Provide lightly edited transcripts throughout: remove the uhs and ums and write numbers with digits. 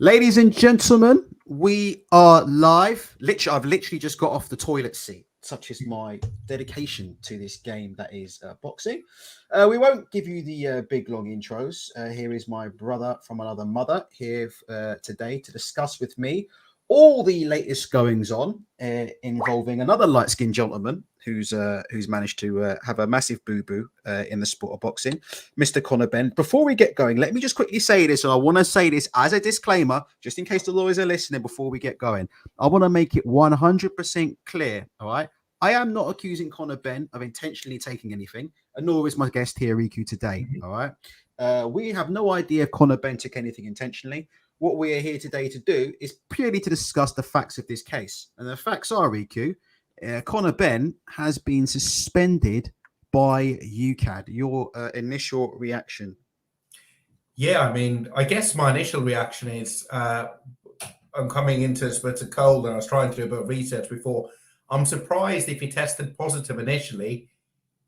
Ladies and gentlemen, we are live. I've literally just got off the toilet seat. Such is my dedication to this game that is boxing. We won't give you the big long intros. Here is my brother from another mother here today to discuss with me all the latest goings on involving another light skinned gentleman who's managed to have a massive boo boo in the sport of boxing, Mr. Conor Benn. Before we get going, let me just quickly say this, and I want to say this as a disclaimer, just in case the lawyers are listening before we get going. I want to make it 100% clear, all right? I am not accusing Conor Benn of intentionally taking anything, and nor is my guest here, Riku, today, all right? We have no idea if Conor Benn took anything intentionally. What we are here today to do is purely to discuss the facts of this case. And the facts are, Riku, Conor Benn has been suspended by Ucad. Your initial reaction? Yeah, I mean, I guess my initial reaction is I'm coming into this bit of cold and I was trying to do a bit of research before. I'm surprised if he tested positive initially,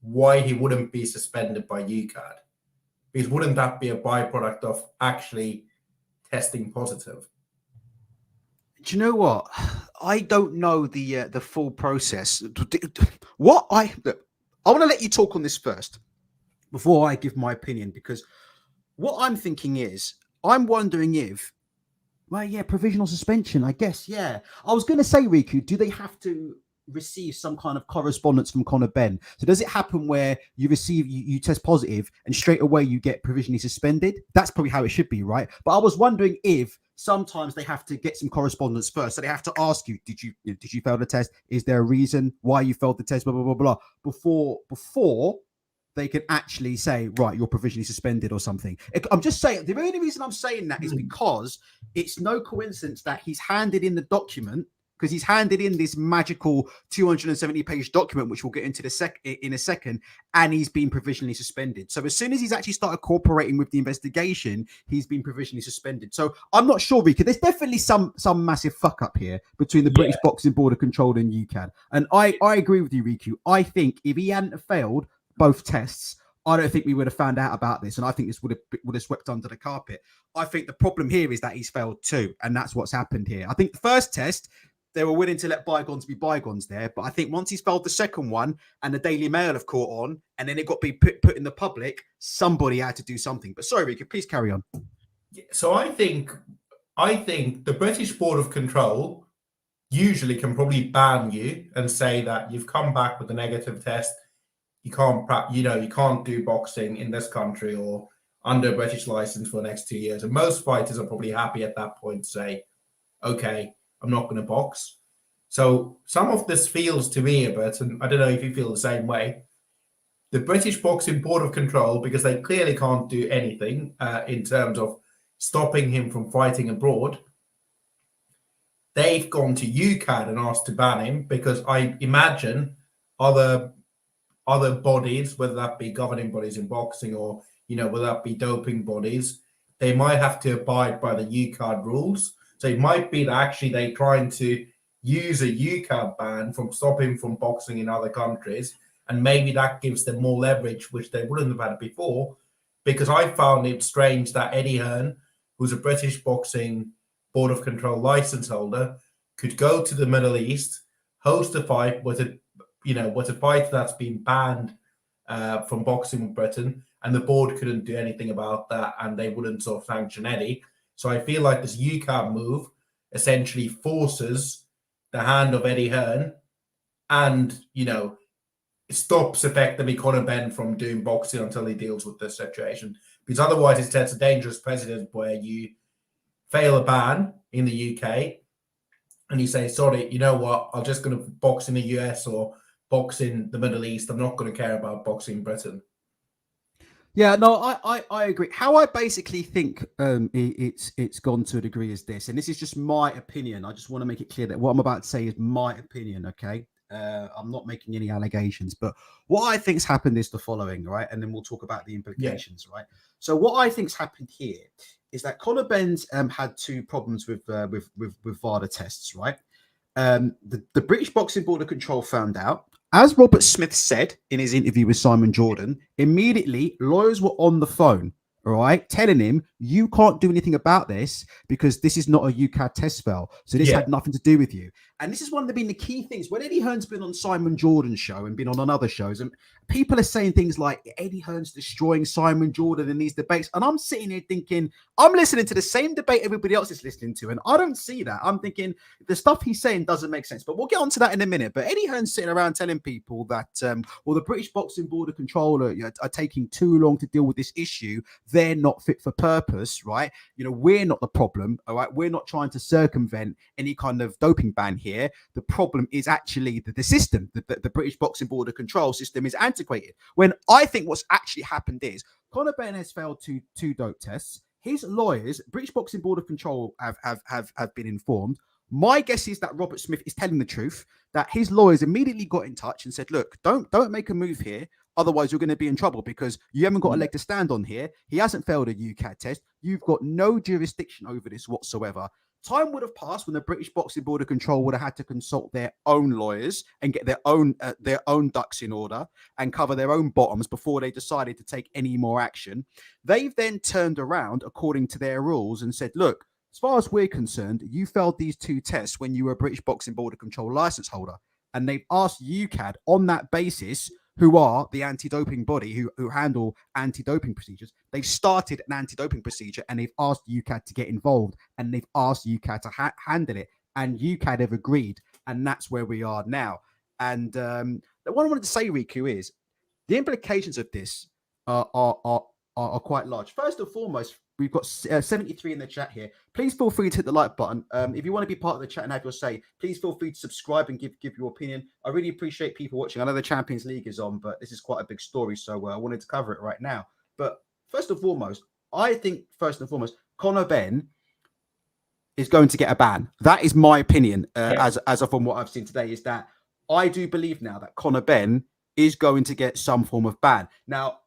why he wouldn't be suspended by Ucad. Because wouldn't that be a byproduct of actually testing positive? Do you know what? I don't know the full process. I want to let you talk on this first before I give my opinion, because what I'm thinking is I'm wondering if, well, yeah, provisional suspension, I guess, yeah. I was going to say, Riku, do they have to receive some kind of correspondence from Conor Benn? So does it happen where you test positive and straight away you get provisionally suspended? That's probably how it should be, right? But I was wondering if sometimes they have to get some correspondence first. So they have to ask you, did you fail the test? Is there a reason why you failed the test? Blah, blah, blah, blah. Before they can actually say, right, you're provisionally suspended or something. I'm just saying, the only reason I'm saying that is because it's no coincidence that he's handed in the document, because he's handed in this magical 270-page document, which we'll get into in a second, and he's been provisionally suspended. So as soon as he's actually started cooperating with the investigation, he's been provisionally suspended. So I'm not sure, Rika. There's definitely some massive fuck up here between the British Boxing Board of Control and UCAD. And I agree with you, Riku. I think if he hadn't failed both tests, I don't think we would have found out about this, and I think this would have swept under the carpet. I think the problem here is that he's failed too, and that's what's happened here. I think the first test, they were willing to let bygones be bygones there, but I think once he's failed the second one, and the Daily Mail have caught on, and then it got to be put in the public, somebody had to do something. But sorry, Ricky, please carry on. So I think the British Board of Control usually can probably ban you and say that you've come back with a negative test. You can't do boxing in this country or under a British license for the next 2 years. And most fighters are probably happy at that point to say, okay, I'm not going to box. So some of this feels to me a bit, and I don't know if you feel the same way, the British Boxing Board of Control, because they clearly can't do anything in terms of stopping him from fighting abroad, they've gone to UCAD and asked to ban him because I imagine other bodies, whether that be governing bodies in boxing or, whether that be doping bodies, they might have to abide by the UCAD rules. So it might be that actually they're trying to use a UCAD ban from stopping from boxing in other countries, and maybe that gives them more leverage, which they wouldn't have had before. Because I found it strange that Eddie Hearn, who's a British Boxing Board of Control license holder, could go to the Middle East, host a fight with a fight that's been banned from boxing in Britain, and the board couldn't do anything about that, and they wouldn't sort of sanction Eddie. So I feel like this UCAD move essentially forces the hand of Eddie Hearn and, stops effectively Conor Benn from doing boxing until he deals with this situation. Because otherwise it sets a dangerous precedent where you fail a ban in the UK and you say, sorry, you know what, I'm just going to box in the US or box in the Middle East. I'm not going to care about boxing in Britain. Yeah, no, I agree. How I basically think it's gone to a degree is this, and this is just my opinion. I just want to make it clear that what I'm about to say is my opinion, okay? I'm not making any allegations, but what I think's happened is the following, right? And then we'll talk about the implications, right? So what I think's happened here is that Conor Benn's had two problems with VADA tests, right? The British Boxing Board of Control found out. As Robert Smith said in his interview with Simon Jordan, immediately lawyers were on the phone, all right, telling him you can't do anything about this because this is not a Ucad test fail. So this had nothing to do with you. And this is one of the key things. When Eddie Hearn's been on Simon Jordan's show and been on other shows, and people are saying things like Eddie Hearn's destroying Simon Jordan in these debates. And I'm sitting here thinking, I'm listening to the same debate everybody else is listening to, and I don't see that. I'm thinking the stuff he's saying doesn't make sense. But we'll get onto that in a minute. But Eddie Hearn's sitting around telling people that, the British Boxing Board of Control are taking too long to deal with this issue. They're not fit for purpose, right? We're not the problem, all right? We're not trying to circumvent any kind of doping ban here. The problem is actually the system. The British Boxing Board of Control system is antiquated. When I think what's actually happened is Conor Benn has failed two dope tests. His lawyers, British Boxing Board of Control, have been informed. My guess is that Robert Smith is telling the truth, that his lawyers immediately got in touch and said, look, don't make a move here. Otherwise, you're going to be in trouble because you haven't got a leg to stand on here. He hasn't failed a UCAD test. You've got no jurisdiction over this whatsoever. Time would have passed when the British Boxing Board of Control would have had to consult their own lawyers and get their own ducks in order and cover their own bottoms before they decided to take any more action. They've then turned around according to their rules and said, look, as far as we're concerned, you failed these two tests when you were a British Boxing Board of Control license holder. And they've asked UCAD on that basis, who are the anti-doping body who handle anti-doping procedures. They've started an anti-doping procedure and they've asked UCAD to get involved and they've asked UCAD to handle it. And UCAD have agreed. And that's where we are now. And what I wanted to say, Riku, is the implications of this are quite large. First and foremost, we've got 73 in the chat here. Please feel free to hit the like button. If you want to be part of the chat and have your say, please feel free to subscribe and give your opinion. I really appreciate people watching. I know the Champions League is on, but this is quite a big story, so I wanted to cover it right now. But first and foremost, I think Conor Benn is going to get a ban. That is my opinion, as of from what I've seen today, is that I do believe now that Conor Benn is going to get some form of ban. Now,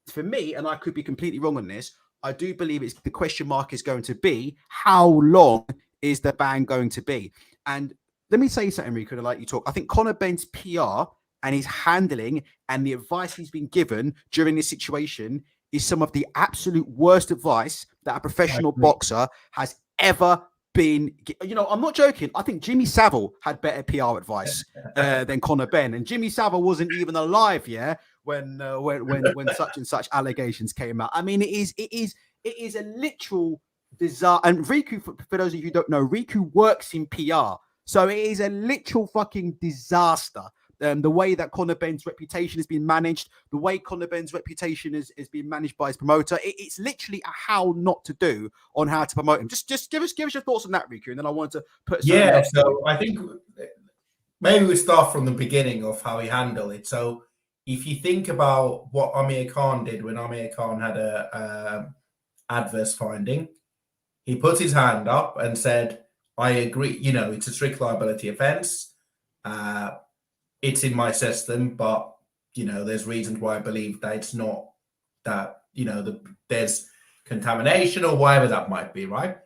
for me, and I could be completely wrong on this, I do believe the question mark is going to be, how long is the ban going to be? And let me say something, Rico, to let you talk. I think Conor Benn's PR and his handling and the advice he's been given during this situation is some of the absolute worst advice that a professional boxer has ever been. I'm not joking. I think Jimmy Savile had better PR advice than Conor Benn. And Jimmy Savile wasn't even alive, when such and such allegations came out. I mean, it is a literal disaster. And Riku, for those of you who don't know, Riku works in PR, so it is a literal fucking disaster. The way that Conor Benn's reputation has been managed, the way Conor Benn's reputation is being managed by his promoter, it's literally a how not to do on how to promote him. Just give us your thoughts on that, Riku, and then I want to put. So I think maybe we start from the beginning of how he handled it. So if you think about what Amir Khan did when Amir Khan had a adverse finding, he put his hand up and said, I agree, it's a strict liability offense. It's in my system, but, there's reasons why I believe that it's not, that, there's contamination or whatever that might be, right?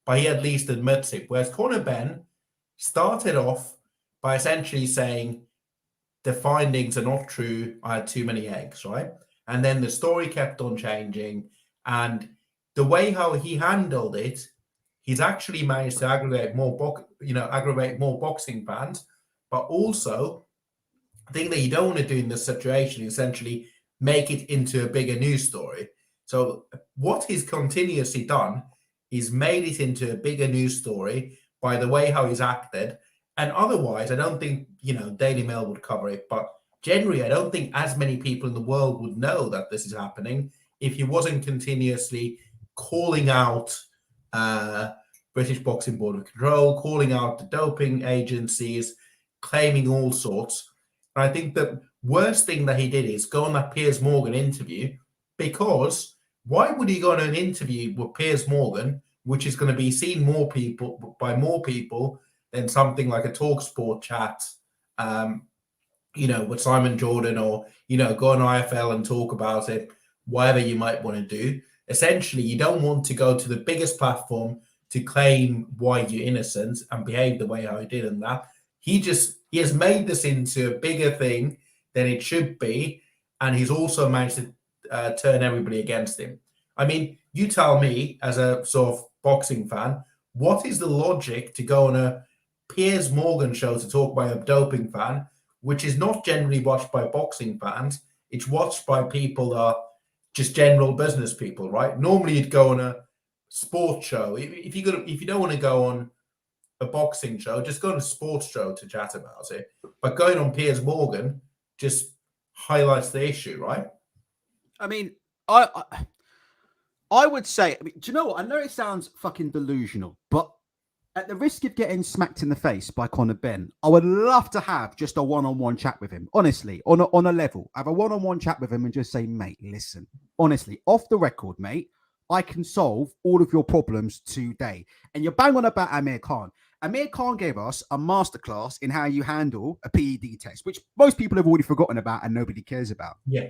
But he at least admits it. Whereas Conor Benn started off by essentially saying, the findings are not true. I had too many eggs, right? And then the story kept on changing. And the way how he handled it, he's actually managed to aggravate more boxing fans. But also, the thing that you don't want to do in this situation is essentially make it into a bigger news story. So what he's continuously done is made it into a bigger news story by the way how he's acted. And otherwise, I don't think, Daily Mail would cover it. But generally, I don't think as many people in the world would know that this is happening if he wasn't continuously calling out British Boxing Board of Control, calling out the doping agencies, claiming all sorts. And I think the worst thing that he did is go on that Piers Morgan interview, because why would he go on an interview with Piers Morgan, which is going to be seen by more people than something like a TalkSport chat, with Simon Jordan, or, go on IFL and talk about it, whatever you might want to do. Essentially, you don't want to go to the biggest platform to claim why you're innocent and behave the way how he did in that. He has made this into a bigger thing than it should be, and he's also managed to turn everybody against him. I mean, you tell me as a sort of boxing fan, what is the logic to go on a Piers Morgan show to talk by a doping fan, which is not generally watched by boxing fans? It's watched by people that are just general business people, right? Normally, you'd go on a sports show. If you don't want to go on a boxing show, just go on a sports show to chat about it. But going on Piers Morgan just highlights the issue, right? I mean, I would say, I mean, do you know what? I know it sounds fucking delusional, but at the risk of getting smacked in the face by Conor Benn, I would love to have just a one-on-one chat with him. Honestly, on a level, have a one-on-one chat with him and just say, mate, listen, honestly, off the record, mate, I can solve all of your problems today. And you're bang on about Amir Khan. Amir Khan gave us a masterclass in how you handle a PED test, which most people have already forgotten about and nobody cares about. Yeah.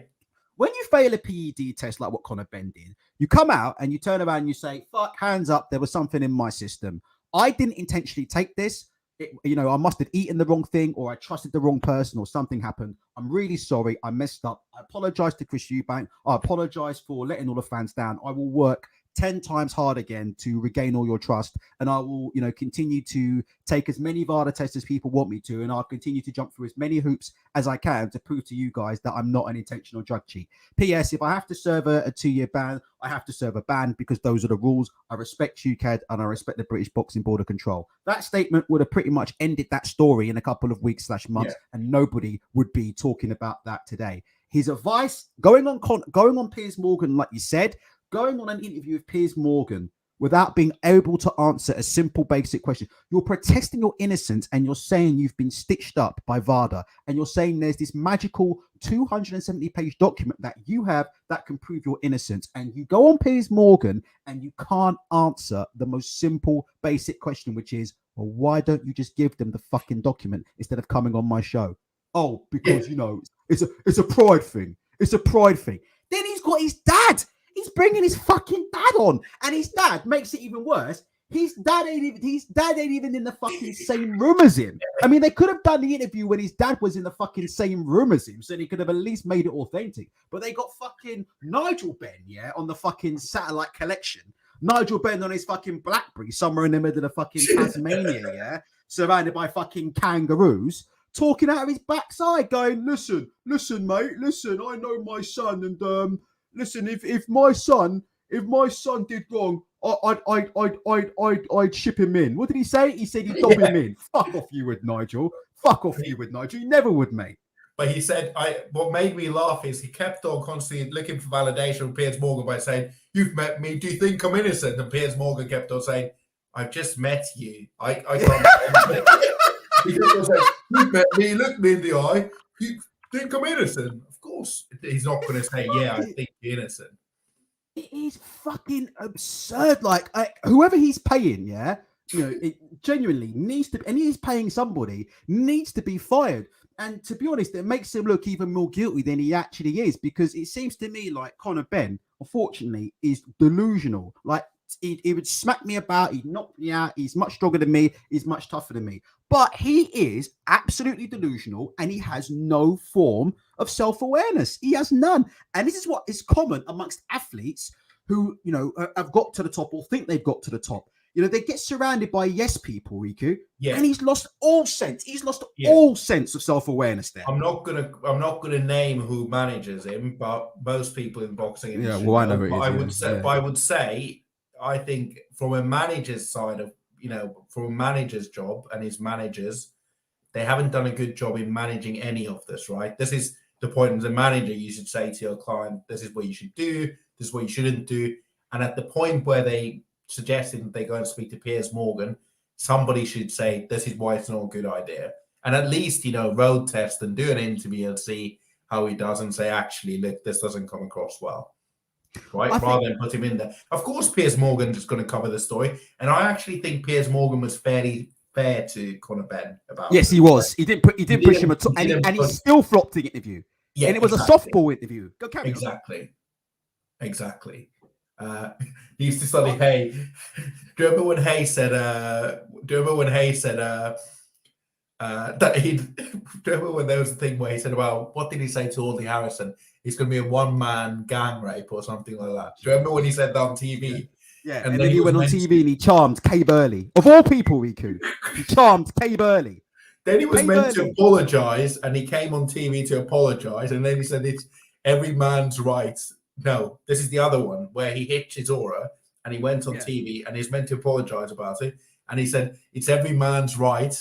When you fail a PED test like what Conor Benn did, you come out and you turn around and you say, fuck, hands up, there was something in my system. I didn't intentionally take this. I must have eaten the wrong thing, or I trusted the wrong person, or something happened. I'm really sorry. I messed up. I apologize to Chris Eubank. I apologize for letting all the fans down. I will work 10 times hard again to regain all your trust. And I will, continue to take as many VADA tests as people want me to. And I'll continue to jump through as many hoops as I can to prove to you guys that I'm not an intentional drug cheat. P.S. If I have to serve a 2-year ban, I have to serve a ban because those are the rules. I respect Ucad and I respect the British Boxing Board of Control. That statement would have pretty much ended that story in a couple of weeks / months, and nobody would be talking about that today. His advice, going on Piers Morgan, like you said, going on an interview with Piers Morgan without being able to answer a simple, basic question. You're protesting your innocence and you're saying you've been stitched up by VADA, and you're saying there's this magical 270-page document that you have that can prove your innocence. And you go on Piers Morgan and you can't answer the most simple, basic question, which is, well, why don't you just give them the fucking document instead of coming on my show? Oh, because, it's a pride thing. It's a pride thing. Then he's got his dad. He's bringing his fucking dad on, and his dad makes it even worse. His dad ain't even in the fucking same room as him. I mean, they could have done the interview when his dad was in the fucking same room as him, so they could have at least made it authentic. But they got fucking Nigel Benn, on the fucking satellite collection. Nigel Benn on his fucking BlackBerry somewhere in the middle of fucking Tasmania, surrounded by fucking kangaroos, talking out of his backside, going, listen, mate, listen, I know my son, and listen, if my son did wrong, I'd ship him in. What did he say? He said he'd dob him in. Fuck off you would, Nigel. Fuck off you would, Nigel. You never would, mate. But he said, what made me laugh is he kept on constantly looking for validation from Piers Morgan by saying, you've met me, do you think I'm innocent? And Piers Morgan kept on saying, I've just met you. I can't. He kept on saying, you've met me, look me in the eye, you think I'm innocent? Of course, he's not going to say, yeah, I think you're innocent. It is fucking absurd. Like, whoever he's paying, it genuinely needs to, and he's paying somebody, needs to be fired. And to be honest, it makes him look even more guilty than he actually is, because it seems to me like Conor Benn, unfortunately, is delusional. Like, he would smack me about, he'd knock me out, he's much stronger than me, he's much tougher than me. But he is absolutely delusional, and he has no form of self-awareness. He has none. And this is what is common amongst athletes who, have got to the top or think they've got to the top. They get surrounded by yes people, Riku, and he's lost all sense. He's lost all sense of self-awareness there. I'm not gonna name who manages him, but most people in boxing, I know who it is. I would say, I think from a manager's side of, from a manager's job and his managers, they haven't done a good job in managing any of this, right? This is the point as a manager, you should say to your client, this is what you should do, this is what you shouldn't do. And at the point where they suggested that they go and speak to Piers Morgan, somebody should say, this is why it's not a good idea. And at least, road test and do an interview and see how he does and say, actually, look, this doesn't come across well. Right, rather than put him in there. Of course, Piers Morgan is going to cover the story, and I actually think Piers Morgan was fairly fair to Conor Benn about. Yes, he was. He didn't push him at all, and he still flopped the interview. Yeah, and it was a softball interview. Go carry on. Exactly. He used to study Hay. Do you remember when Hay said? That he? Do you remember when there was a thing where he said, "Well, what did he say to Audley Harrison?" it's going to be a one-man gang rape or something like that. Do you remember when he said that on TV? Yeah. And then he went on TV and he charmed Kay Burley. Of all people, Riku, he charmed Kay Burley. Then he was meant to apologize, and he came on TV to apologize, and then he said it's every man's right. No, this is the other one where he hit his aura, and he went on TV, and he's meant to apologize about it, and he said it's every man's right.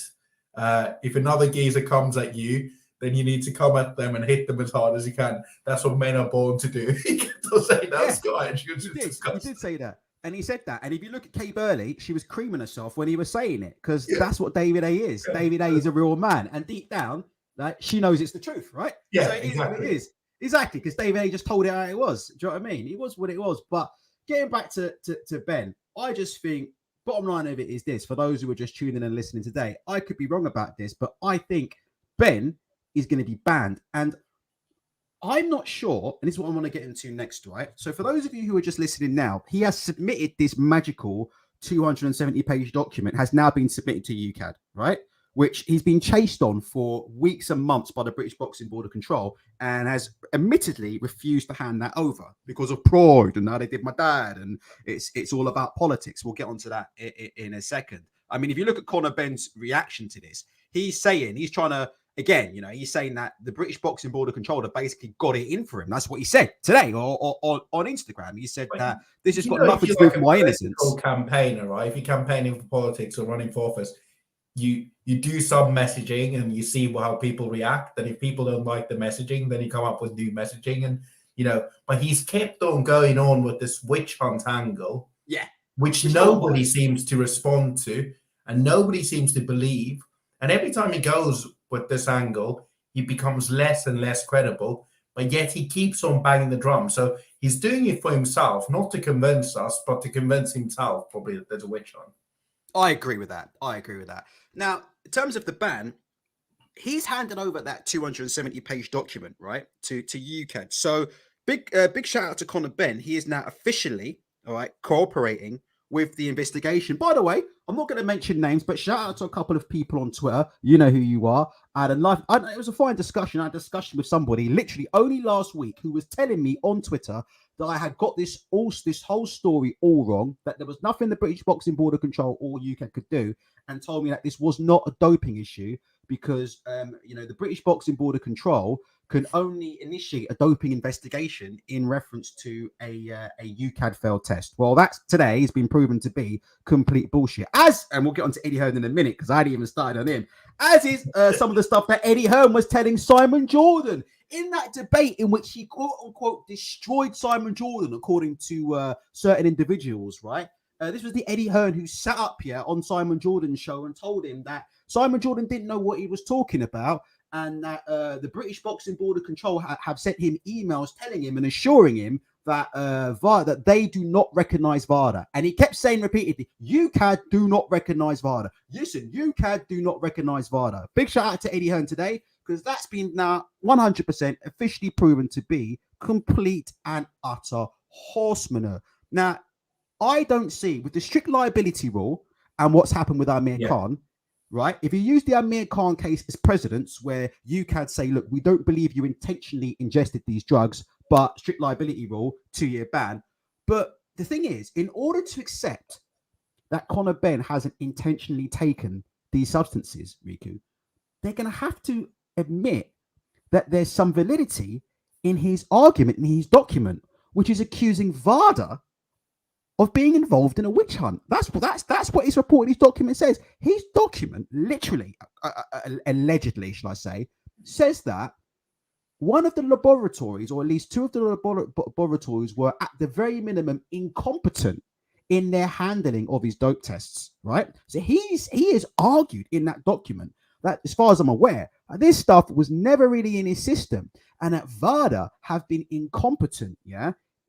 If another geezer comes at you, then you need to come at them and hit them as hard as you can. That's what men are born to do. He kept on saying that, Sky, and she was he did say that. And he said that. And if you look at Kay Burley, she was creaming herself when he was saying it, because that's what David A is. Yeah. David A is a real man. And deep down, she knows it's the truth, right? Yeah, so it exactly. Is what it is. Exactly, because David A just told it how it was. Do you know what I mean? It was what it was. But getting back to Ben, I just think, bottom line of it is this, for those who are just tuning in and listening today, I could be wrong about this, but I think Ben is going to be banned. And I'm not sure, and this is what I want to get into next, right? So for those of you who are just listening now, he has submitted this magical 270-page document, has now been submitted to Ucad, right? Which he's been chased on for weeks and months by the British Boxing Board of Control, and has admittedly refused to hand that over because of pride and how they did my dad, and it's all about politics. We'll get onto that in a second. I mean, if you look at Conor Benn's reaction to this, he's trying to, again, he's saying that the British Boxing Board of Control have basically got it in for him. That's what he said today or on Instagram. He said that this has got nothing to do with my innocence. Campaigner, right? If you're campaigning for politics or running for office, you do some messaging and you see how people react. And if people don't like the messaging, then you come up with new messaging. And but he's kept on going on with this witch hunt angle, which nobody seems to respond to, and nobody seems to believe. And every time he goes with this angle, he becomes less and less credible, but yet he keeps on banging the drum. So he's doing it for himself, not to convince us, but to convince himself probably that there's a witch hunt. I agree with that. Now, in terms of the ban, he's handed over that 270-page document, right, to Ucad. So big shout out to Conor Benn. He is now officially, all right, cooperating with the investigation. By the way, I'm not going to mention names, but shout out to a couple of people on Twitter. You know who you are. It was a fine discussion. I had a discussion with somebody literally only last week who was telling me on Twitter that I had got this whole story all wrong, that there was nothing the British Boxing Board of Control or UK could do, and told me that this was not a doping issue because, the British Boxing Board of Control can only initiate a doping investigation in reference to a UCAD failed test. Well, that's today has been proven to be complete bullshit. And we'll get on to Eddie Hearn in a minute because I hadn't even started on him. As is some of the stuff that Eddie Hearn was telling Simon Jordan in that debate in which he quote unquote destroyed Simon Jordan, according to certain individuals, right? This was the Eddie Hearn who sat up here on Simon Jordan's show and told him that Simon Jordan didn't know what he was talking about, and that the British Boxing Board of Control have sent him emails telling him and assuring him that that they do not recognize VADA. And he kept saying repeatedly, UCAD do not recognize VADA. Listen, UCAD do not recognize VADA. Big shout out to Eddie Hearn today, because that's been now 100% officially proven to be complete and utter horse manure. Now, I don't see, with the strict liability rule and what's happened with Amir Khan, right? If you use the Amir Khan case as precedents where UCAD say, look, we don't believe you intentionally ingested these drugs, but strict liability rule, 2-year ban. But the thing is, in order to accept that Conor Benn hasn't intentionally taken these substances, Riku, they're going to have to admit that there's some validity in his argument, in his document, which is accusing VADA of being involved in a witch hunt. That's what his report, his document says. His document, literally, allegedly, shall I say, says that one of the laboratories, or at least two of the laboratories, were at the very minimum incompetent in their handling of his dope tests, right? So he has argued in that document that, as far as I'm aware, this stuff was never really in his system, and that VADA have been incompetent,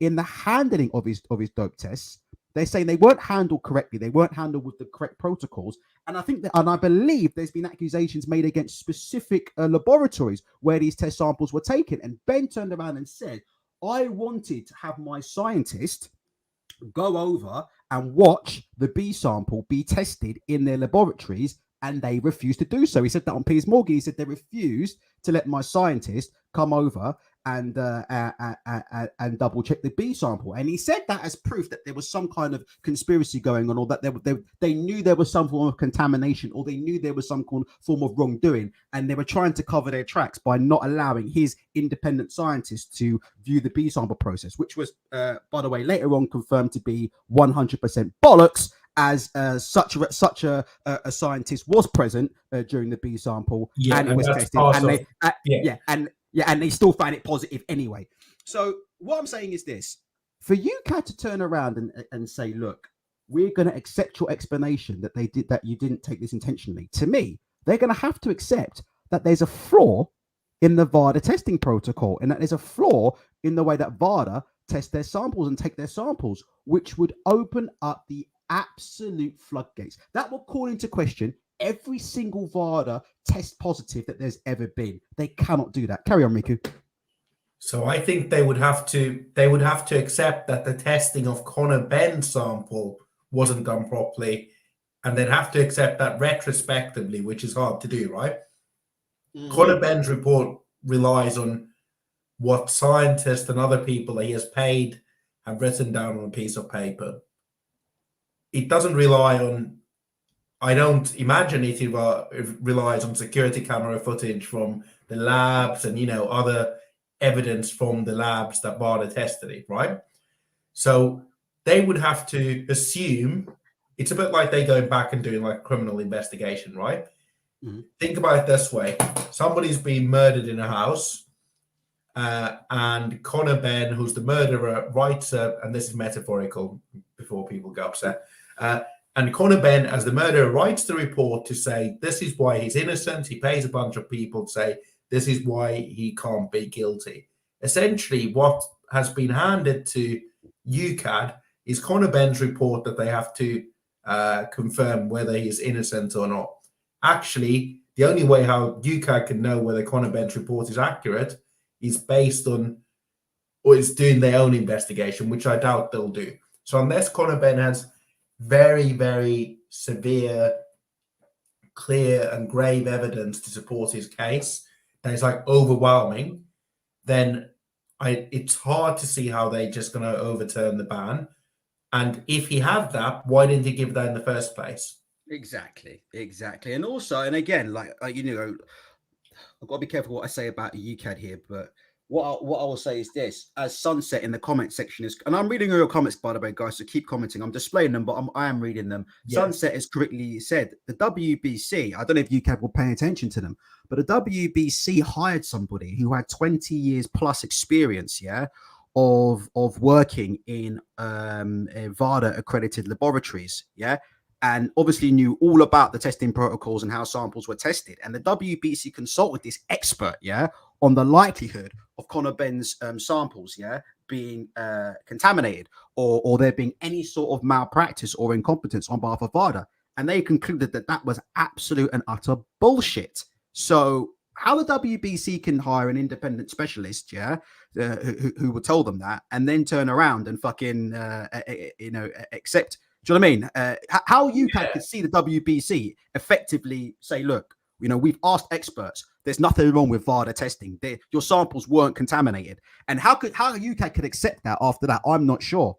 in the handling of his dope tests. They're saying they weren't handled correctly. They weren't handled with the correct protocols. And I think that, and I believe there's been accusations made against specific laboratories where these test samples were taken. And Ben turned around and said, I wanted to have my scientist go over and watch the B sample be tested in their laboratories, and they refused to do so. He said that on Piers Morgan. He said they refused to let my scientist come over and double check the B sample. And he said that as proof that there was some kind of conspiracy going on, or that they knew there was some form of contamination, or they knew there was some form of wrongdoing, and they were trying to cover their tracks by not allowing his independent scientists to view the B sample process, which was, by the way, later on confirmed to be 100% bollocks, as such a scientist was present during the B sample, and it was tested, and and they still found it positive anyway. So what I'm saying is this: for Ucad to turn around and say, look, we're going to accept your explanation that you didn't take this intentionally. To me, they're going to have to accept that there's a flaw in the VADA testing protocol, and that there's a flaw in the way that VADA test their samples and take their samples, which would open up the absolute floodgates. That will call into question every single VADA test positive that there's ever been. They cannot do that. Carry on, Riku. So I think they would have to accept that the testing of Conor Benn's sample wasn't done properly, and they'd have to accept that retrospectively, which is hard to do, right? Conor Benn's report relies on what scientists and other people that he has paid have written down on a piece of paper. It doesn't rely on, I don't imagine it relies on security camera footage from the labs and, other evidence from the labs that VADA tested it, right? So they would have to assume, it's a bit like they going back and doing like a criminal investigation, right? Think about it this way. Somebody's been murdered in a house, and Conor Benn, who's the murderer, writes and this is metaphorical before people get upset, and Conor Benn, as the murderer, writes the report to say this is why he's innocent. He pays a bunch of people to say this is why he can't be guilty. Essentially, what has been handed to Ucad is Conor Benn's report that they have to confirm whether he's innocent or not. Actually, the only way how Ucad can know whether Conor Benn's report is accurate is based on, or is doing their own investigation, which I doubt they'll do. So unless Conor Benn has very, very severe, clear and grave evidence to support his case, that is like overwhelming, then it's hard to see how they're just going to overturn the ban. And if he had that, why didn't he give that in the first place? Exactly. And also, and again, like I've got to be careful what I say about Ucad here, but what I will say is this: as Sunset in the comment section is, and I'm reading all your comments, by the way, guys, so keep commenting. I'm displaying them, but I am reading them. Yeah. Sunset has correctly said the WBC, I don't know if Ucad will pay attention to them, but the WBC hired somebody who had 20 years plus experience, of working in VADA accredited laboratories, and obviously knew all about the testing protocols and how samples were tested. And the WBC consulted this expert, on the likelihood of Conor Benn's samples, being contaminated or there being any sort of malpractice or incompetence on behalf of VADA. And they concluded that that was absolute and utter bullshit. So how the WBC can hire an independent specialist, who will tell them that, and then turn around and fucking, accept. Do you know what I mean? How Ucad could see the WBC effectively say, look, we've asked experts. There's nothing wrong with VADA testing. Your samples weren't contaminated. And how Ucad could accept that after that? I'm not sure.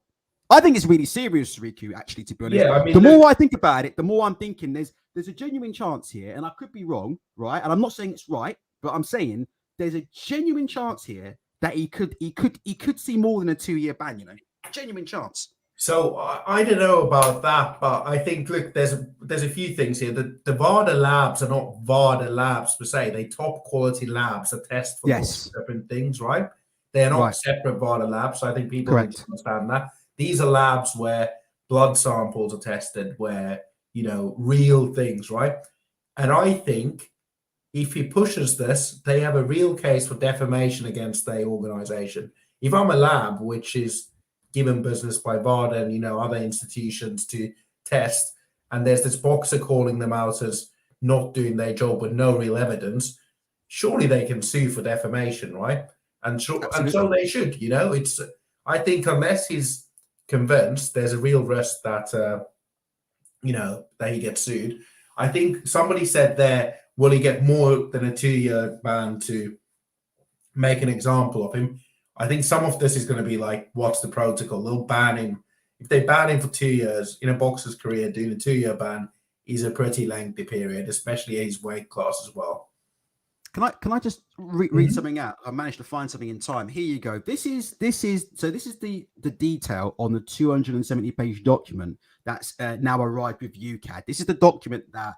I think it's really serious, Riku, actually, to be honest. Yeah, I mean, the more I think about it, the more I'm thinking there's a genuine chance here, and I could be wrong, right? And I'm not saying it's right, but I'm saying there's a genuine chance here that he could see more than a 2-year ban, genuine chance. So I don't know about that, but I think, look, there's a few things here. The VADA labs are not VADA labs per se. They top quality labs that test for different things, right? They are not separate VADA labs. So I think people need to understand that. These are labs where blood samples are tested, where, real things, right? And I think if he pushes this, they have a real case for defamation against their organization. If I'm a lab, which is given business by VADA and, other institutions to test, and there's this boxer calling them out as not doing their job with no real evidence, surely they can sue for defamation, right? And so they should, I think unless he's convinced, there's a real risk that, that he gets sued. I think somebody said there, will he get more than a 2-year ban to make an example of him. I think some of this is going to be like, what's the protocol? They'll ban him. If they ban him for 2 years in a boxer's career, doing a 2-year ban is a pretty lengthy period, especially at his weight class as well. Can I just read something out? I managed to find something in time. Here you go. This is the detail on the 270-page document that's now arrived with Ucad. This is the document that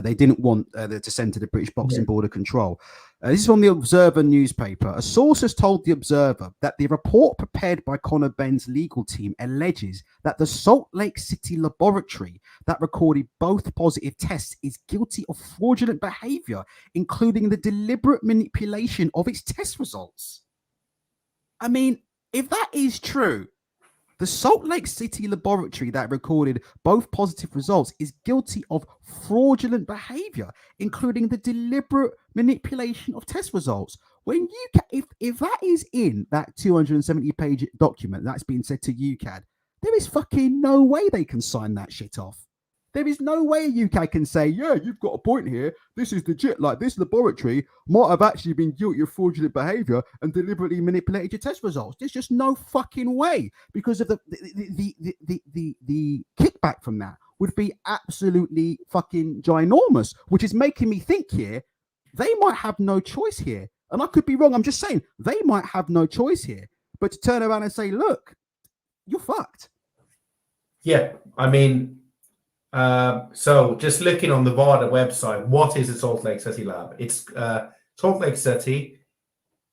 they didn't want to send to the British Boxing Board of Control. This is from the Observer newspaper. A source has told the Observer that the report prepared by Conor Benn's legal team alleges that the Salt Lake City laboratory that recorded both positive tests is guilty of fraudulent behavior, including the deliberate manipulation of its test results. I mean, if that is true, the Salt Lake City laboratory that recorded both positive results is guilty of fraudulent behavior, including the deliberate manipulation of test results. When if that is in that 270-page document that's been said to Ucad, there is fucking no way they can sign that shit off. There is no way UK can say, yeah, you've got a point here. This is legit. Like, this laboratory might have actually been guilty of fraudulent behavior and deliberately manipulated your test results. There's just no fucking way, because of the kickback from that would be absolutely fucking ginormous, which is making me think here they might have no choice here. And I could be wrong. I'm just saying they might have no choice here, but to turn around and say, look, you're fucked. Yeah, I mean, so just looking on the VADA website, what is the Salt Lake City lab? It's Salt Lake City,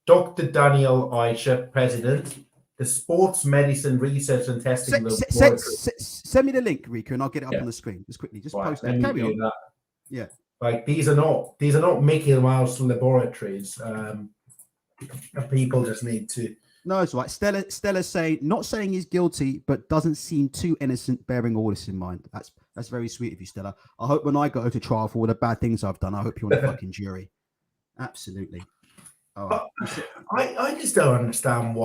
Dr. Daniel Aisha, president, the Sports Medicine Research and Testing Laboratory. Send me the link, Riku, and I'll get it up on the screen. Just quickly, just post it. Carry on. Yeah. Like, these are not Mickey Mouse laboratories. People just need to. No, it's right. Stella not saying he's guilty, but doesn't seem too innocent, bearing all this in mind. That's very sweet of you, Stella. I hope when I go to trial for all the bad things I've done, I hope you're on the fucking jury. Absolutely. All right. I just don't understand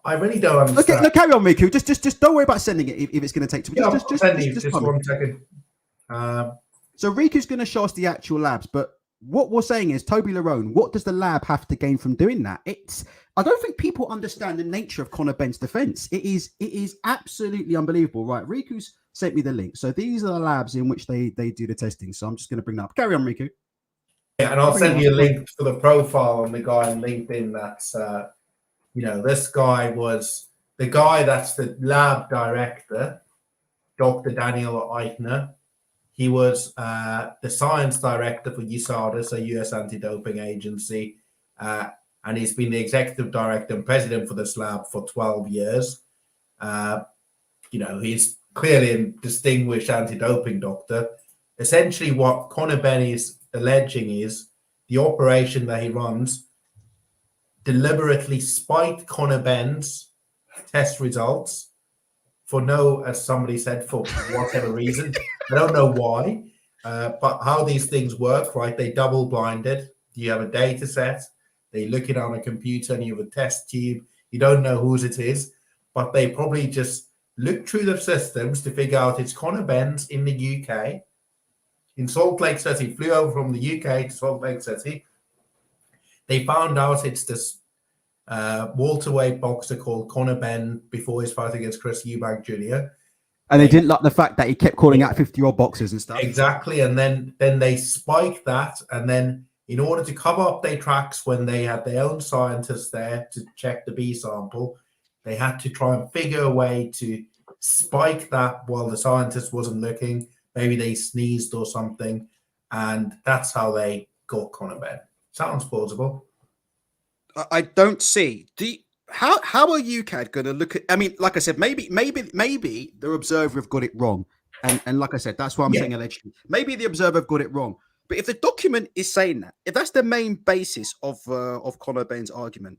I really don't understand. Okay, no, carry on, Miku. Just don't worry about sending it if it's going to take too much. Just 1 second. So Riku's going to show us the actual labs, but what we're saying is, Toby Larone, what does the lab have to gain from doing that? I don't think people understand the nature of Conor Benn's defense. It is absolutely unbelievable. Right, Riku's sent me the link. So these are the labs in which they do the testing. So I'm just going to bring that up. Carry on, Riku. Yeah, and I'll send you a link for the profile on the guy on LinkedIn. That's this guy was the guy that's the lab director, Dr. Daniel Eichner. He was the science director for USADA, so US Anti-Doping Agency, and he's been the executive director and president for this lab for 12 years. He's clearly a distinguished anti-doping doctor. Essentially, what Conor Benn is alleging is the operation that he runs deliberately spiked Conor Benn's test results as somebody said, for whatever reason. I don't know why, but how these things work, right? They double blinded. You have a data set. They look it on a computer and you have a test tube. You don't know whose it is, but they probably just look through the systems to figure out it's Conor Benn's in the UK. In Salt Lake City, flew over from the UK to Salt Lake City. They found out it's this welterweight boxer called Conor Benn before his fight against Chris Eubank Jr. And they didn't like the fact that he kept calling out 50-year-old boxers and stuff. Exactly. And then they spiked that. And then in order to cover up their tracks when they had their own scientists there to check the B sample, they had to try and figure a way to spike that while the scientist wasn't looking. Maybe they sneezed or something. And that's how they got Conor Benn. Sounds plausible. I don't see. How are Ucad going to look at? I mean, like I said, maybe the Observer have got it wrong, and like I said, that's why I'm saying allegedly. Maybe the Observer have got it wrong, but if the document is saying that, if that's the main basis of Conor Benn's argument,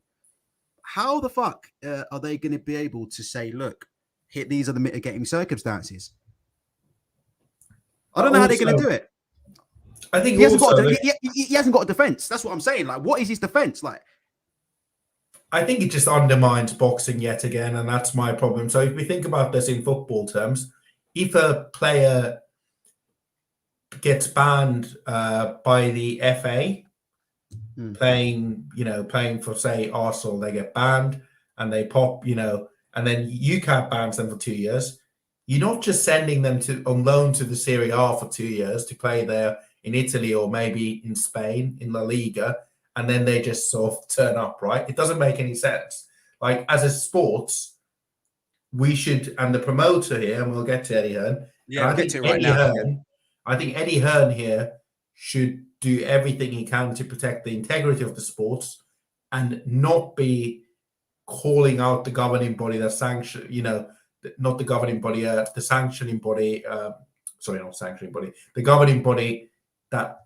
how the fuck are they going to be able to say, look, here, these are the mitigating circumstances? I don't know how they're going to do it. I think he hasn't got a defense. That's what I'm saying. Like, what is his defense? Like, I think it just undermines boxing yet again, and that's my problem. So if we think about this in football terms, if a player gets banned by the FA playing for, say, Arsenal, they get banned and they pop, and then Ucad bans them for 2 years. You're not just sending them on loan to the Serie A for 2 years to play there in Italy or maybe in Spain in La Liga, and then they just sort of turn up, right? It doesn't make any sense. Like, as a sports, we should, and the promoter here, and we'll get to Eddie Hearn. Yeah, we'll get to it right now. I think Eddie Hearn here should do everything he can to protect the integrity of the sports and not be calling out the governing body that sanction, not the governing body, the sanctioning body, sorry, not sanctioning body, the governing body that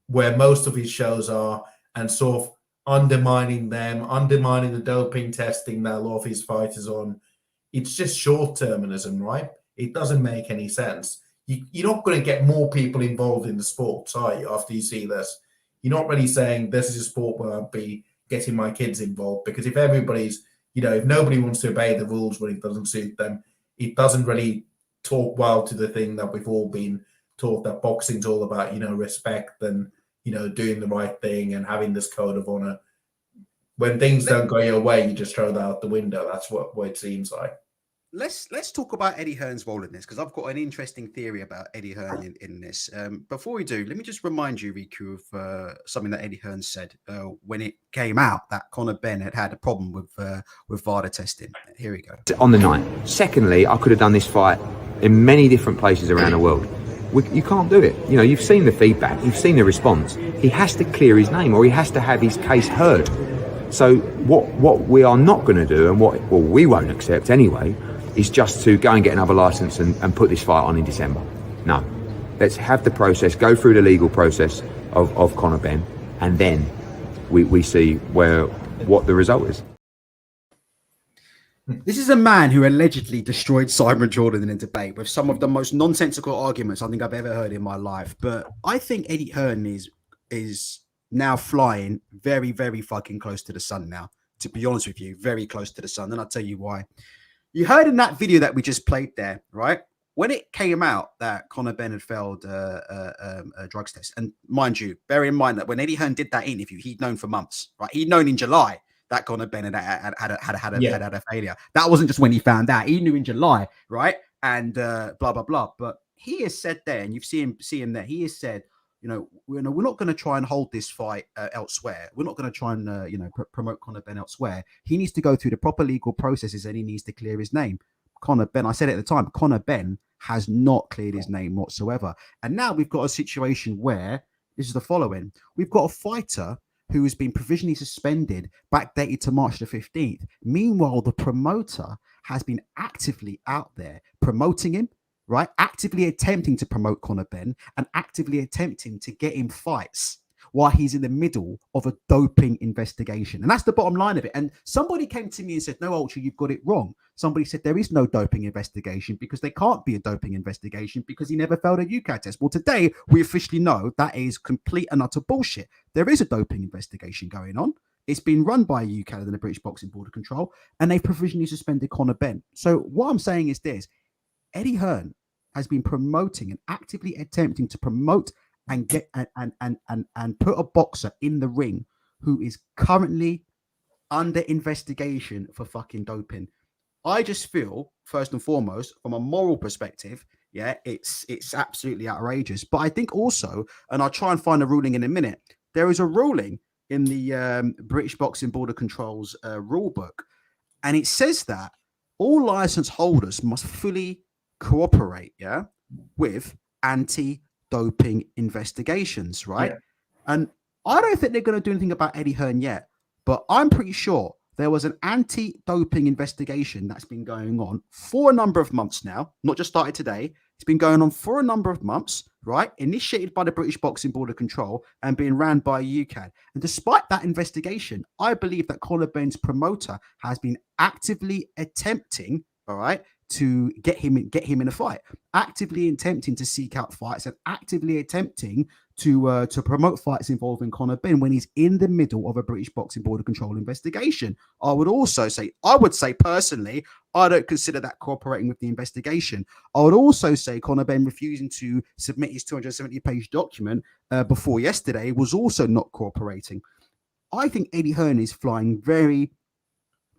where most of his shows are, and sort of undermining them, undermining the doping testing that a lot of his fighters on. It's just short-termism, right? It doesn't make any sense. You're not going to get more people involved in the sports, are you, after you see this? You're not really saying this is a sport where I'll be getting my kids involved, because if everybody's, if nobody wants to obey the rules when it doesn't suit them, it doesn't really talk well to the thing that we've all been taught, that boxing's all about, respect and, doing the right thing and having this code of honor. When things don't go your way, you just throw that out the window. That's what it seems like. Let's talk about Eddie Hearn's role in this, because I've got an interesting theory about Eddie Hearn in this. Before we do, let me just remind you, Riku, of something that Eddie Hearn said when it came out that Conor Benn had a problem with VADA testing. Here we go. On the night. Secondly, I could have done this fight in many different places around the world. You can't do it. You've seen the feedback, you've seen the response. He has to clear his name, or he has to have his case heard. So what we are not going to do, and what we won't accept anyway, is just to go and get another license and put this fight on in December. No. Let's have the process, go through the legal process of Conor Benn, and then we see what the result is. This is a man who allegedly destroyed Simon Jordan in a debate with some of the most nonsensical arguments I think I've ever heard in my life. But I think Eddie Hearn is now flying very, very fucking close to the sun now, to be honest with you, very close to the sun. And I'll tell you why. You heard in that video that we just played there, right? When it came out that Conor Benn had failed a drugs test, and mind you, bear in mind that when Eddie Hearn did that interview, he'd known for months, right? He'd known in July that Conor Benn had a failure. That wasn't just when he found out. He knew in July, right? And blah, blah, blah. But he has said there, and you see him there, he has said, we're not going to try and hold this fight elsewhere. We're not going to try and, promote Conor Benn elsewhere. He needs to go through the proper legal processes, and he needs to clear his name. Conor Benn, I said at the time, Conor Benn has not cleared his name whatsoever. And now we've got a situation where this is the following. We've got a fighter who has been provisionally suspended, backdated to March the 15th. Meanwhile, the promoter has been actively out there promoting him, right? Actively attempting to promote Conor Benn and actively attempting to get him fights while he's in the middle of a doping investigation. And that's the bottom line of it. And somebody came to me and said, no, Ultra, you've got it wrong. Somebody said there is no doping investigation because there can't be a doping investigation because he never failed a Ucad test. Well, today we officially know that is complete and utter bullshit. There is a doping investigation going on. It's been run by Ucad and the British Boxing Board of Control, and they provisionally suspended Conor Benn. So what I'm saying is this: Eddie Hearn has been promoting and actively attempting to promote and get and put a boxer in the ring who is currently under investigation for fucking doping. I just feel, first and foremost, from a moral perspective, yeah, it's absolutely outrageous. But I think also, and I'll try and find a ruling in a minute, there is a ruling in the British Boxing Board of Control's rule book, and it says that all license holders must fully cooperate, yeah, with anti-doping investigations, right? Yeah. And I don't think they're going to do anything about Eddie Hearn yet, but I'm pretty sure there was an anti-doping investigation that's been going on for a number of months now, not just started today. It's been going on for a number of months, right? Initiated by the British Boxing Board of Control and being ran by Ucad. And despite that investigation, I believe that Conor Benn's promoter has been actively attempting, all right, to get him in a fight, actively attempting to seek out fights and actively attempting to promote fights involving Conor Benn when he's in the middle of a British Boxing Board of Control investigation. I would say personally, I don't consider that cooperating with the investigation. I would also say Conor Benn refusing to submit his 270-page document before yesterday was also not cooperating. I think Eddie Hearn is flying very,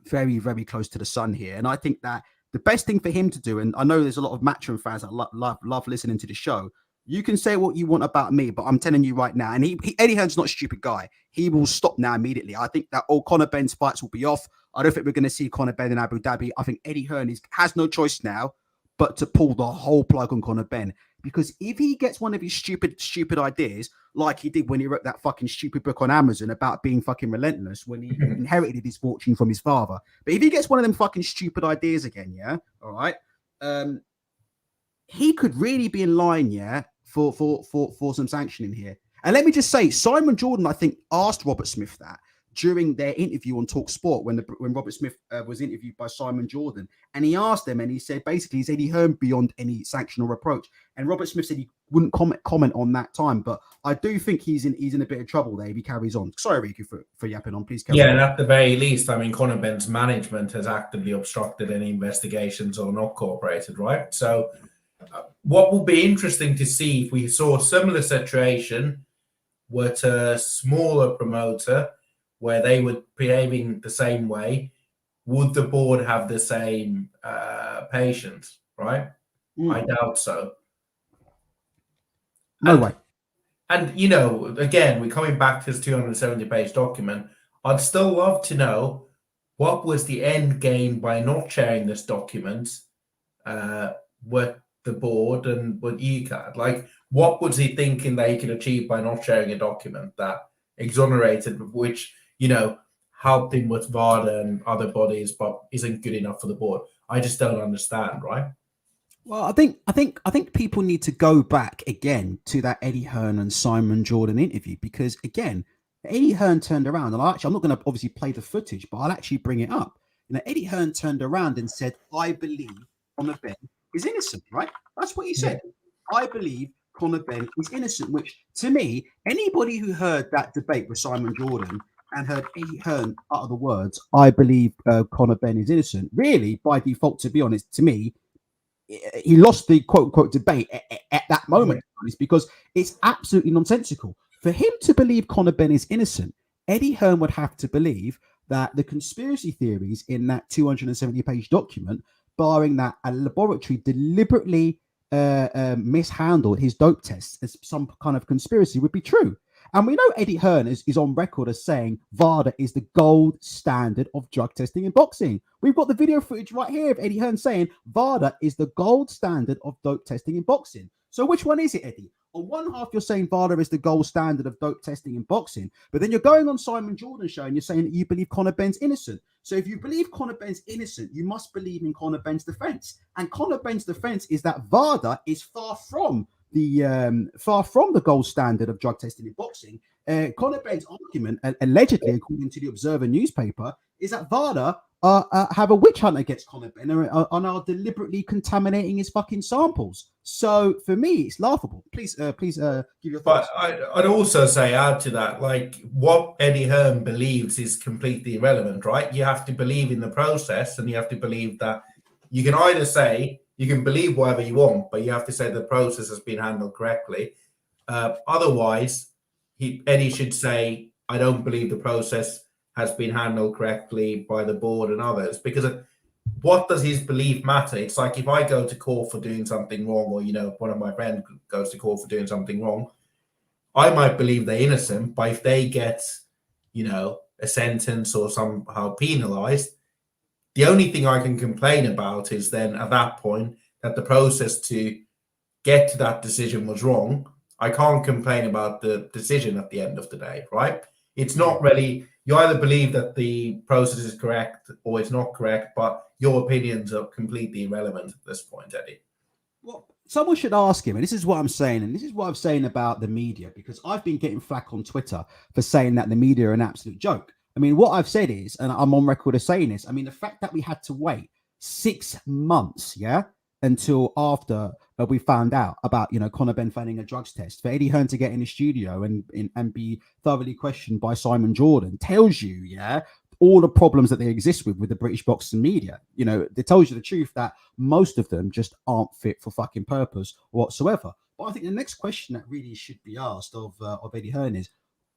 very, very close to the sun here. And I think that the best thing for him to do, and I know there's a lot of Matchroom fans that love listening to the show. You can say what you want about me, but I'm telling you right now, and Eddie Hearn's not a stupid guy. He will stop now immediately. I think that all Conor Benn's fights will be off. I don't think we're going to see Conor Benn in Abu Dhabi. I think Eddie Hearn has no choice now but to pull the whole plug on Conor Benn. Because if he gets one of his stupid ideas, like he did when he wrote that fucking stupid book on Amazon about being fucking relentless when he inherited his fortune from his father. But if he gets one of them fucking stupid ideas again, yeah, all right, he could really be in line, yeah, for some sanctioning here. And let me just say, Simon Jordan, I think, asked Robert Smith that during their interview on Talk Sport when Robert Smith was interviewed by Simon Jordan, and he asked them, and he said basically, is Eddie Hearn beyond any sanction or reproach? And Robert Smith said he wouldn't comment on that time, but I do think he's in a bit of trouble there if he carries on. Sorry, Riku, for yapping on. Please carry on. And at the very least, I mean, Conor Benn's management has actively obstructed any investigations or not cooperated, right? So what will be interesting to see if we saw a similar situation with a smaller promoter where they were behaving the same way, would the board have the same patience, right? I doubt so. No way. And, you know, again, we're coming back to this 270-page document. I'd still love to know what was the end game by not sharing this document with the board and with Ucad. Like, what was he thinking that he could achieve by not sharing a document that exonerated, which, you know, helped him with VADA and other bodies, but isn't good enough for the board? I just don't understand, right? Well, I think people need to go back again to that Eddie Hearn and Simon Jordan interview, because again, Eddie Hearn turned around, and I'm not going to obviously play the footage, but I'll actually bring it up. You know, Eddie Hearn turned around and said, "I believe Conor Benn is innocent." Right? That's what he said. Yeah. I believe Conor Benn is innocent. Which, to me, anybody who heard that debate with Simon Jordan and heard Eddie Hearn utter the words, "I believe Conor Benn is innocent," really, by default, to be honest, to me, he lost the quote unquote debate at that moment, because it's absolutely nonsensical. For him to believe Conor Benn is innocent, Eddie Hearn would have to believe that the conspiracy theories in that 270-page document, barring that a laboratory deliberately mishandled his dope tests as some kind of conspiracy, would be true. And we know Eddie Hearn is on record as saying VADA is the gold standard of drug testing in boxing. We've got the video footage right here of Eddie Hearn saying VADA is the gold standard of dope testing in boxing. So which one is it, Eddie? On one half, you're saying VADA is the gold standard of dope testing in boxing, but then you're going on Simon Jordan's show and you're saying that you believe Conor Benn's innocent. So if you believe Conor Benn's innocent, you must believe in Conor Benn's defense. And Conor Benn's defense is that VADA is far from the gold standard of drug testing in boxing. Conor Benn's argument, allegedly, according to the Observer newspaper, is that VADA have a witch hunt against Conor Benn and are deliberately contaminating his fucking samples. So for me, it's laughable. Please give your thoughts. But I'd also say, add to that, like, what Eddie Hearn believes is completely irrelevant, right? You have to believe in the process, and you have to believe that you can either say, you can believe whatever you want, but you have to say the process has been handled correctly. Otherwise, Eddie should say, I don't believe the process has been handled correctly by the board and others. Because what does his belief matter? It's like if I go to court for doing something wrong, or, you know, one of my friends goes to court for doing something wrong, I might believe they're innocent, but if they get, you know, a sentence or somehow penalized, the only thing I can complain about is then at that point that the process to get to that decision was wrong. I can't complain about the decision at the end of the day, right? It's not really, you either believe that the process is correct or it's not correct, but your opinions are completely irrelevant at this point, Eddie. Well, someone should ask him, and this is what I'm saying, and this is what I'm saying about the media, because I've been getting flack on Twitter for saying that the media are an absolute joke. I mean, what I've said is, and I'm on record as saying this, I mean, the fact that we had to wait 6 months, until after we found out about, you know, Conor Benn failing a drugs test, for Eddie Hearn to get in the studio and be thoroughly questioned by Simon Jordan, tells you, all the problems that they exist with the British boxing media. You know, it tells you the truth that most of them just aren't fit for fucking purpose whatsoever. But I think the next question that really should be asked of Eddie Hearn is,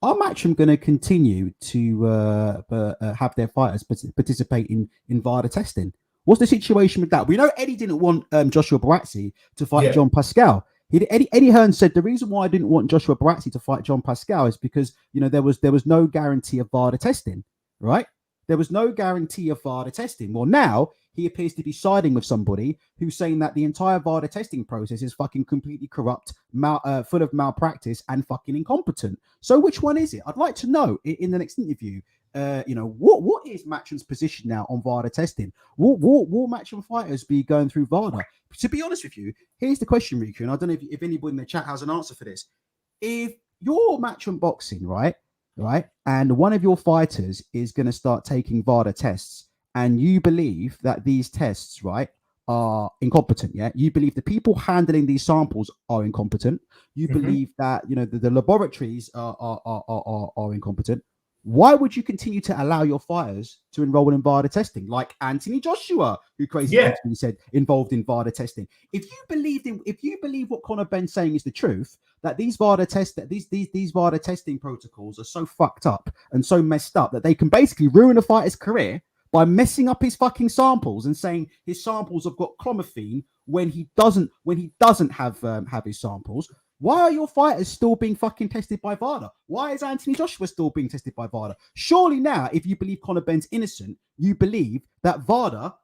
are Matchroom going to continue to have their fighters participate in VADA testing? What's the situation with that? We know Eddie didn't want Joshua Barazzi to fight John Pascal. Eddie Hearn said the reason why I didn't want Joshua Barazzi to fight John Pascal is because there was no guarantee of VADA testing, right? There was no guarantee of VADA testing. Well, now he appears to be siding with somebody who's saying that the entire VADA testing process is fucking completely corrupt, full of malpractice and fucking incompetent. So which one is it? I'd like to know in the next interview. What is Matchroom's position now on VADA testing? Will Matchroom fighters be going through VADA? To be honest with you, here's the question, Riku, and I don't know if anybody in the chat has an answer for this. If you're Matchroom boxing, right, and one of your fighters is going to start taking VADA tests, and you believe that these tests, right, are incompetent, yeah? You believe the people handling these samples are incompetent. You believe that the laboratories are incompetent. Why would you continue to allow your fighters to enroll in VADA testing, like Anthony Joshua, who Anthony said involved in VADA testing? If you believe what Conor Benn's saying is the truth, that these VADA these VADA testing protocols are so fucked up and so messed up that they can basically ruin a fighter's career by messing up his fucking samples and saying his samples have got clomiphene when he doesn't have his samples. Why are your fighters still being fucking tested by VADA? Why is Anthony Joshua still being tested by VADA? Surely now, if you believe Conor Benn's innocent, you believe that VADA,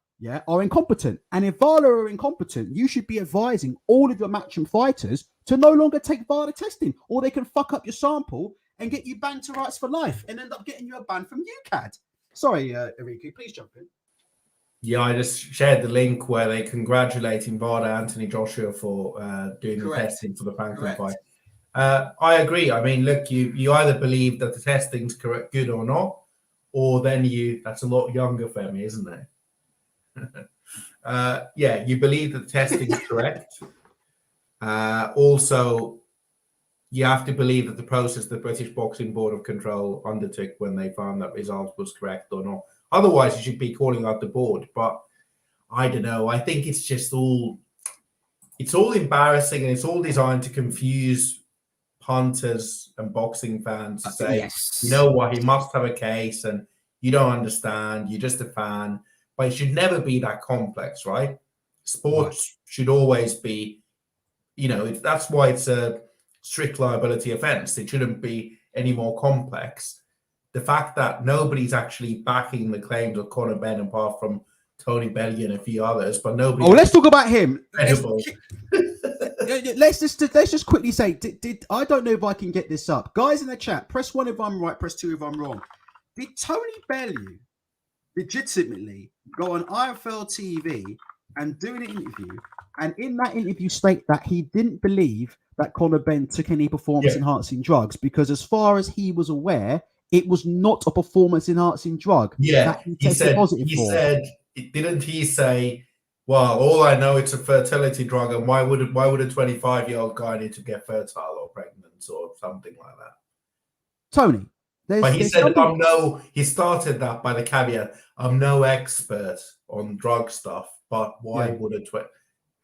are incompetent. And if VADA are incompetent, you should be advising all of your Matchroom fighters to no longer take VADA testing, or they can fuck up your sample and get you banned to rights for life and end up getting you a ban from Ucad. Sorry, Enrique, please jump in. Yeah, I just shared the link where they congratulating VADA Anthony Joshua for doing the testing for the Franklin fight. I agree. I mean, look, you either believe that the testing's correct, good or not, or then that's a lot younger for me, isn't it? You believe that the testing's correct. Also, you have to believe that the process the British Boxing Board of Control undertook when they found that result was correct or not. Otherwise, you should be calling out the board. But I don't know. I think it's just all embarrassing, and it's all designed to confuse punters and boxing fans to say, you know what, he must have a case, and you don't understand. You're just a fan. But it should never be that complex, right? Sports should always be, that's why it's a strict liability offense. It shouldn't be any more complex. The fact that nobody's actually backing the claims of Conor Benn apart from Tony Bellew and a few others, but nobody. Oh, let's talk about him. Let's just quickly say, did I don't know if I can get this up, guys in the chat. Press 1 if I'm right, press 2 if I'm wrong. Did Tony Bellew legitimately go on IFL TV and do an interview, and in that interview state that he didn't believe that Conor Benn took any performance-enhancing drugs because, as far as he was aware, it was not a performance-enhancing drug. Yeah, he said, didn't he say, well, all I know it's a fertility drug, and why would a 25-year-old guy need to get fertile or pregnant or something like that? Tony, but he said, he started that by the caveat, I'm no expert on drug stuff, but why would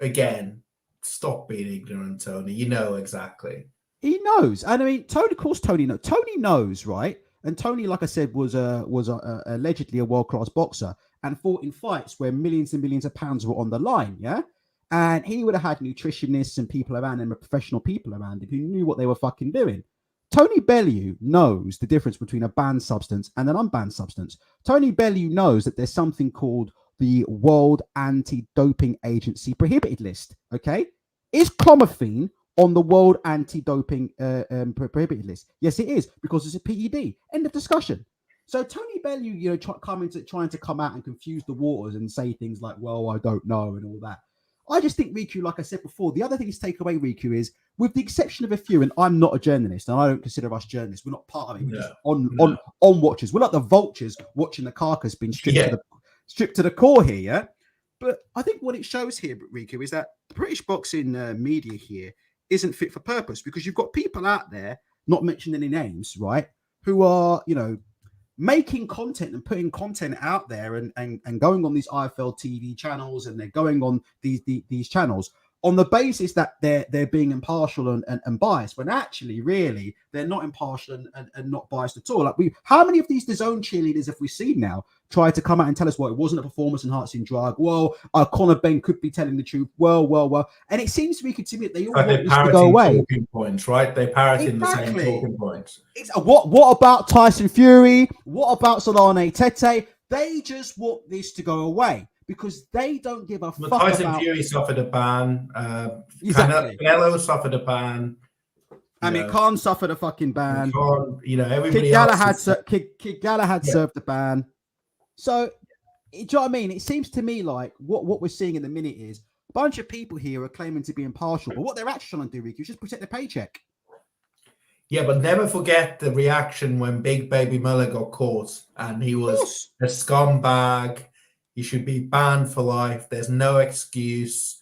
again, stop being ignorant, Tony. You know exactly. He knows. And I mean, Tony, of course, Tony knows. Tony knows, right? And Tony, like I said, was allegedly a world-class boxer and fought in fights where millions and millions of pounds were on the line, yeah? And he would have had nutritionists and people around him, professional people around him who knew what they were fucking doing. Tony Bellew knows the difference between a banned substance and an unbanned substance. Tony Bellew knows that there's something called the World Anti-Doping Agency prohibited list, okay? Is clomiphene on the World Anti-Doping prohibited list? Yes, it is, because it's a PED. End of discussion. So Tony Bellew, trying to come out and confuse the waters and say things like, well, I don't know and all that. I just think, Riku, like I said before, the other thing to take away, Riku, is with the exception of a few, and I'm not a journalist, and I don't consider us journalists. We're not part of it. We're just on watchers. We're like the vultures watching the carcass being stripped to the core here, yeah? But I think what it shows here, Riku, is that the British boxing media here isn't fit for purpose, because you've got people out there, not mentioning any names, right, who are, making content and putting content out there and going on these IFL TV channels, and they're going on these channels on the basis that they're being impartial and biased, when actually, really, they're not impartial and not biased at all. Like how many of these DAZN cheerleaders have we seen now try to come out and tell us, well, it wasn't a performance-enhancing drug. Well, Conor Benn could be telling the truth. Well. And it seems to be continuing. They all want this to go away. Talking points, right? They're parroting the same talking points. What about Tyson Fury? What about Solane Tete? They just want this to go away. Because they don't give a fuck Tyson Fury suffered a ban. Exactly. Canelo suffered a ban. Khan suffered a fucking ban. Khan, everybody Kid Galahad served the ban. So, do you know what I mean? It seems to me like what we're seeing in the minute is a bunch of people here are claiming to be impartial, but what they're actually trying to do, Ricky, is just protect their paycheck. Yeah, but never forget the reaction when Big Baby Miller got caught and he was a scumbag. He should be banned for life. There's no excuse.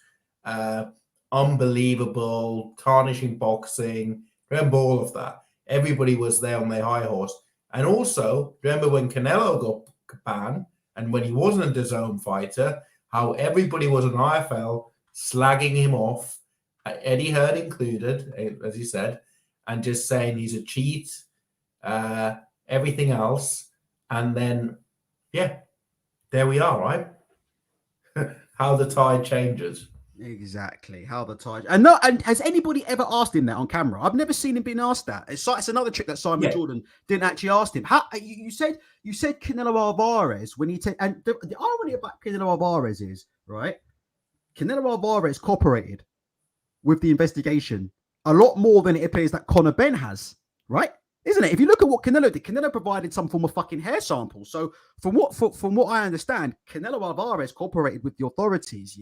Unbelievable. Tarnishing boxing. Remember all of that. Everybody was there on their high horse. And also, remember when Canelo got banned and when he wasn't a DAZN fighter, how everybody was on IFL slagging him off, Eddie Hearn included, as he said, and just saying he's a cheat, everything else. And then, there we are, right? How the tide changes. Exactly. How the tide. And has anybody ever asked him that on camera? I've never seen him being asked that. It's another trick that Simon Jordan didn't actually ask him. How you said Canelo Alvarez when he and the irony about Canelo Alvarez is, right? Canelo Alvarez cooperated with the investigation a lot more than it appears that Conor Benn has, right? Isn't it? If you look at what Canelo did, Canelo provided some form of fucking hair sample. So from what I understand, Canelo Alvarez cooperated with the authorities,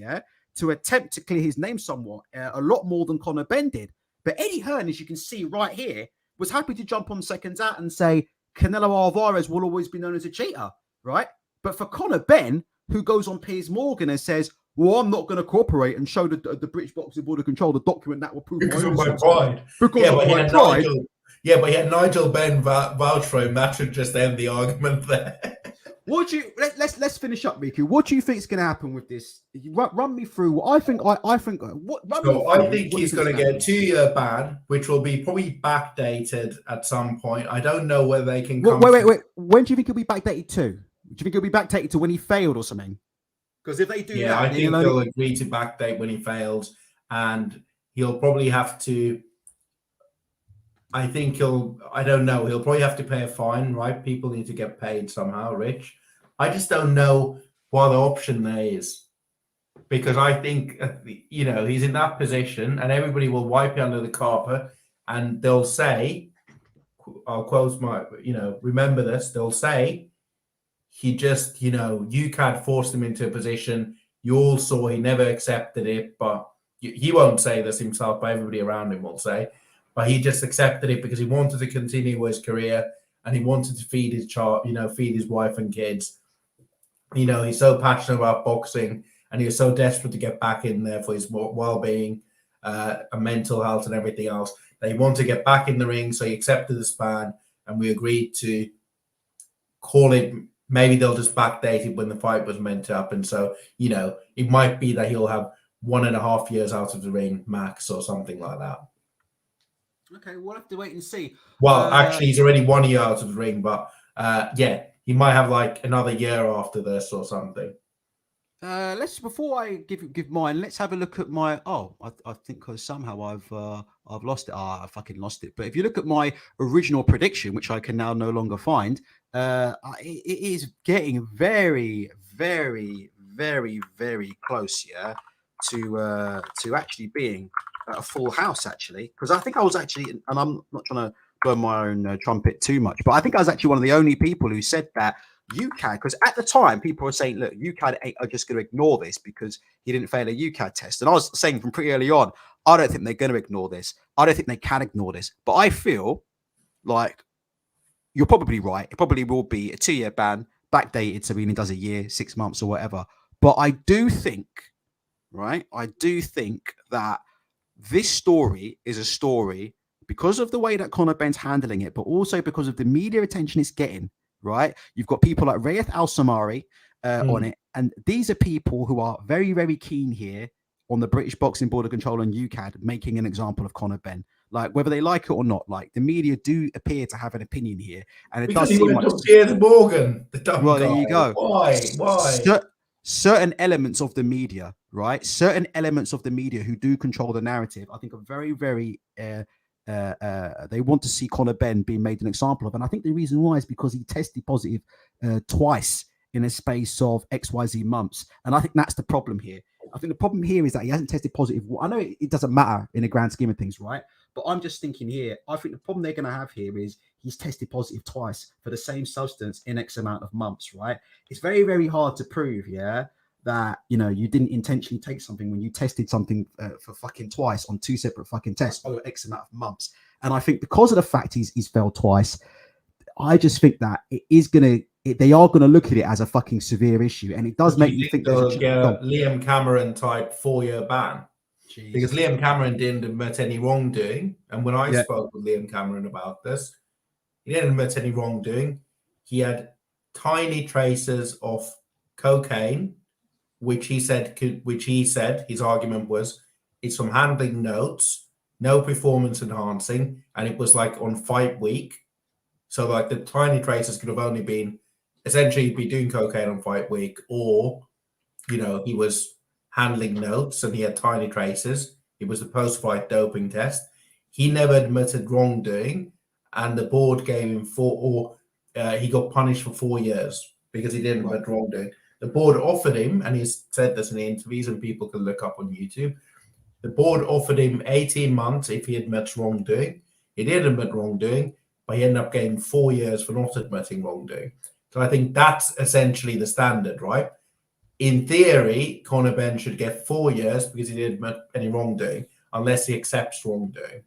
to attempt to clear his name somewhat, a lot more than Conor Benn did. But Eddie Hearn, as you can see right here, was happy to jump on seconds out and say Canelo Alvarez will always be known as a cheater, right? But for Conor Benn, who goes on Piers Morgan and says, well, I'm not going to cooperate and show the British Boxing Board of Control the document that will prove because of my pride. Because of my pride. But he had Nigel Benn vouch for him. That should just end the argument there. Let's finish up, Riku. What do you think is going to happen with this? Run me through what I think. I think he's going to get a 2-year ban, which will be probably backdated at some point. I don't know whether they can. Wait. When do you think it'll be backdated to? Do you think it'll be backdated to when he failed or something? Because if they do, I think they'll agree to backdate when he fails, and he'll probably have to. I think I don't know. He'll probably have to pay a fine, right? People need to get paid somehow, Rich. I just don't know what the option there is. Because I think, he's in that position and everybody will wipe it under the carpet and they'll say, I'll quote remember this, they'll say, he just, Ucad forced him into a position. You all saw he never accepted it, but he won't say this himself, but everybody around him will say. But he just accepted it because he wanted to continue his career and he wanted to feed his child, feed his wife and kids. He's so passionate about boxing and he was so desperate to get back in there for his well-being, and mental health and everything else that he wanted to get back in the ring. So he accepted the ban and we agreed to call it. Maybe they'll just backdate it when the fight was meant to happen. So, it might be that he'll have 1.5 years out of the ring max or something like that. Okay, we'll have to wait and see. Well, actually, he's already 1 year out of the ring, but he might have like another year after this or something. Before I give mine, let's have a look at my. I think because somehow I've lost it. I fucking lost it. But if you look at my original prediction, which I can now no longer find, it is getting very, very, very, very close. To actually being a full house, actually, because I think I was actually, and I'm not trying to blow my own trumpet too much, but I think I was actually one of the only people who said that Ucad, because at the time people were saying, look, Ucad are just going to ignore this because he didn't fail a Ucad test. And I was saying from pretty early on, I don't think they're going to ignore this. I don't think they can ignore this. But I feel like you're probably right. It probably will be a 2-year ban, backdated so he does a year, 6 months or whatever. But I do think, right, that this story is a story because of the way that Conor Benn's handling it, but also because of the media attention it's getting, right? You've got people like Rayeth Al-Samari on it. And these are people who are very, very keen here on the British Boxing Board of Control and UCAD making an example of Conor Benn. Like, whether they like it or not, like, the media do appear to have an opinion here, and it Because does he seem went like to Piers Morgan, the dumb well, guy. there you go. Why? Certain elements of the media, right? Certain elements of the media who do control the narrative, I think, are very, very. They want to see Conor Benn being made an example of, and I think the reason why is because he tested positive twice in a space of XYZ months, and I think that's the problem here. I think the problem here is that he hasn't tested positive. I know it doesn't matter in the grand scheme of things, right? But I'm just thinking here, I think the problem they're going to have here is he's tested positive twice for the same substance in X amount of months, right? It's very, very hard to prove, yeah, that, you know, you didn't intentionally take something when you tested something for fucking twice on 2 separate fucking tests over X amount of months. And I think because of the fact he's failed twice, I just think that it is going to, they are going to look at it as a fucking severe issue. And it does make you think there's a Liam Cameron type 4-year ban. Jeez. Because Liam Cameron didn't admit any wrongdoing. And when I spoke with Liam Cameron about this, he didn't admit any wrongdoing. He had tiny traces of cocaine, which he said his argument was it's from handling notes, no performance enhancing, and it was like on fight week. So like the tiny traces could have only been essentially be doing cocaine on fight week, or, you know, he was handling notes and he had tiny traces. It was the post-fight doping test. He never admitted wrongdoing, and the board gave him he got punished for 4 years because he didn't admit wrongdoing. The board offered him, and he's said this in the interviews and people can look up on YouTube, the board offered him 18 months if he admits wrongdoing. He did admit wrongdoing, but he ended up getting 4 years for not admitting wrongdoing. So I think that's essentially the standard, right? In theory, Conor Benn should get 4 years because he didn't admit any wrongdoing, unless he accepts wrongdoing.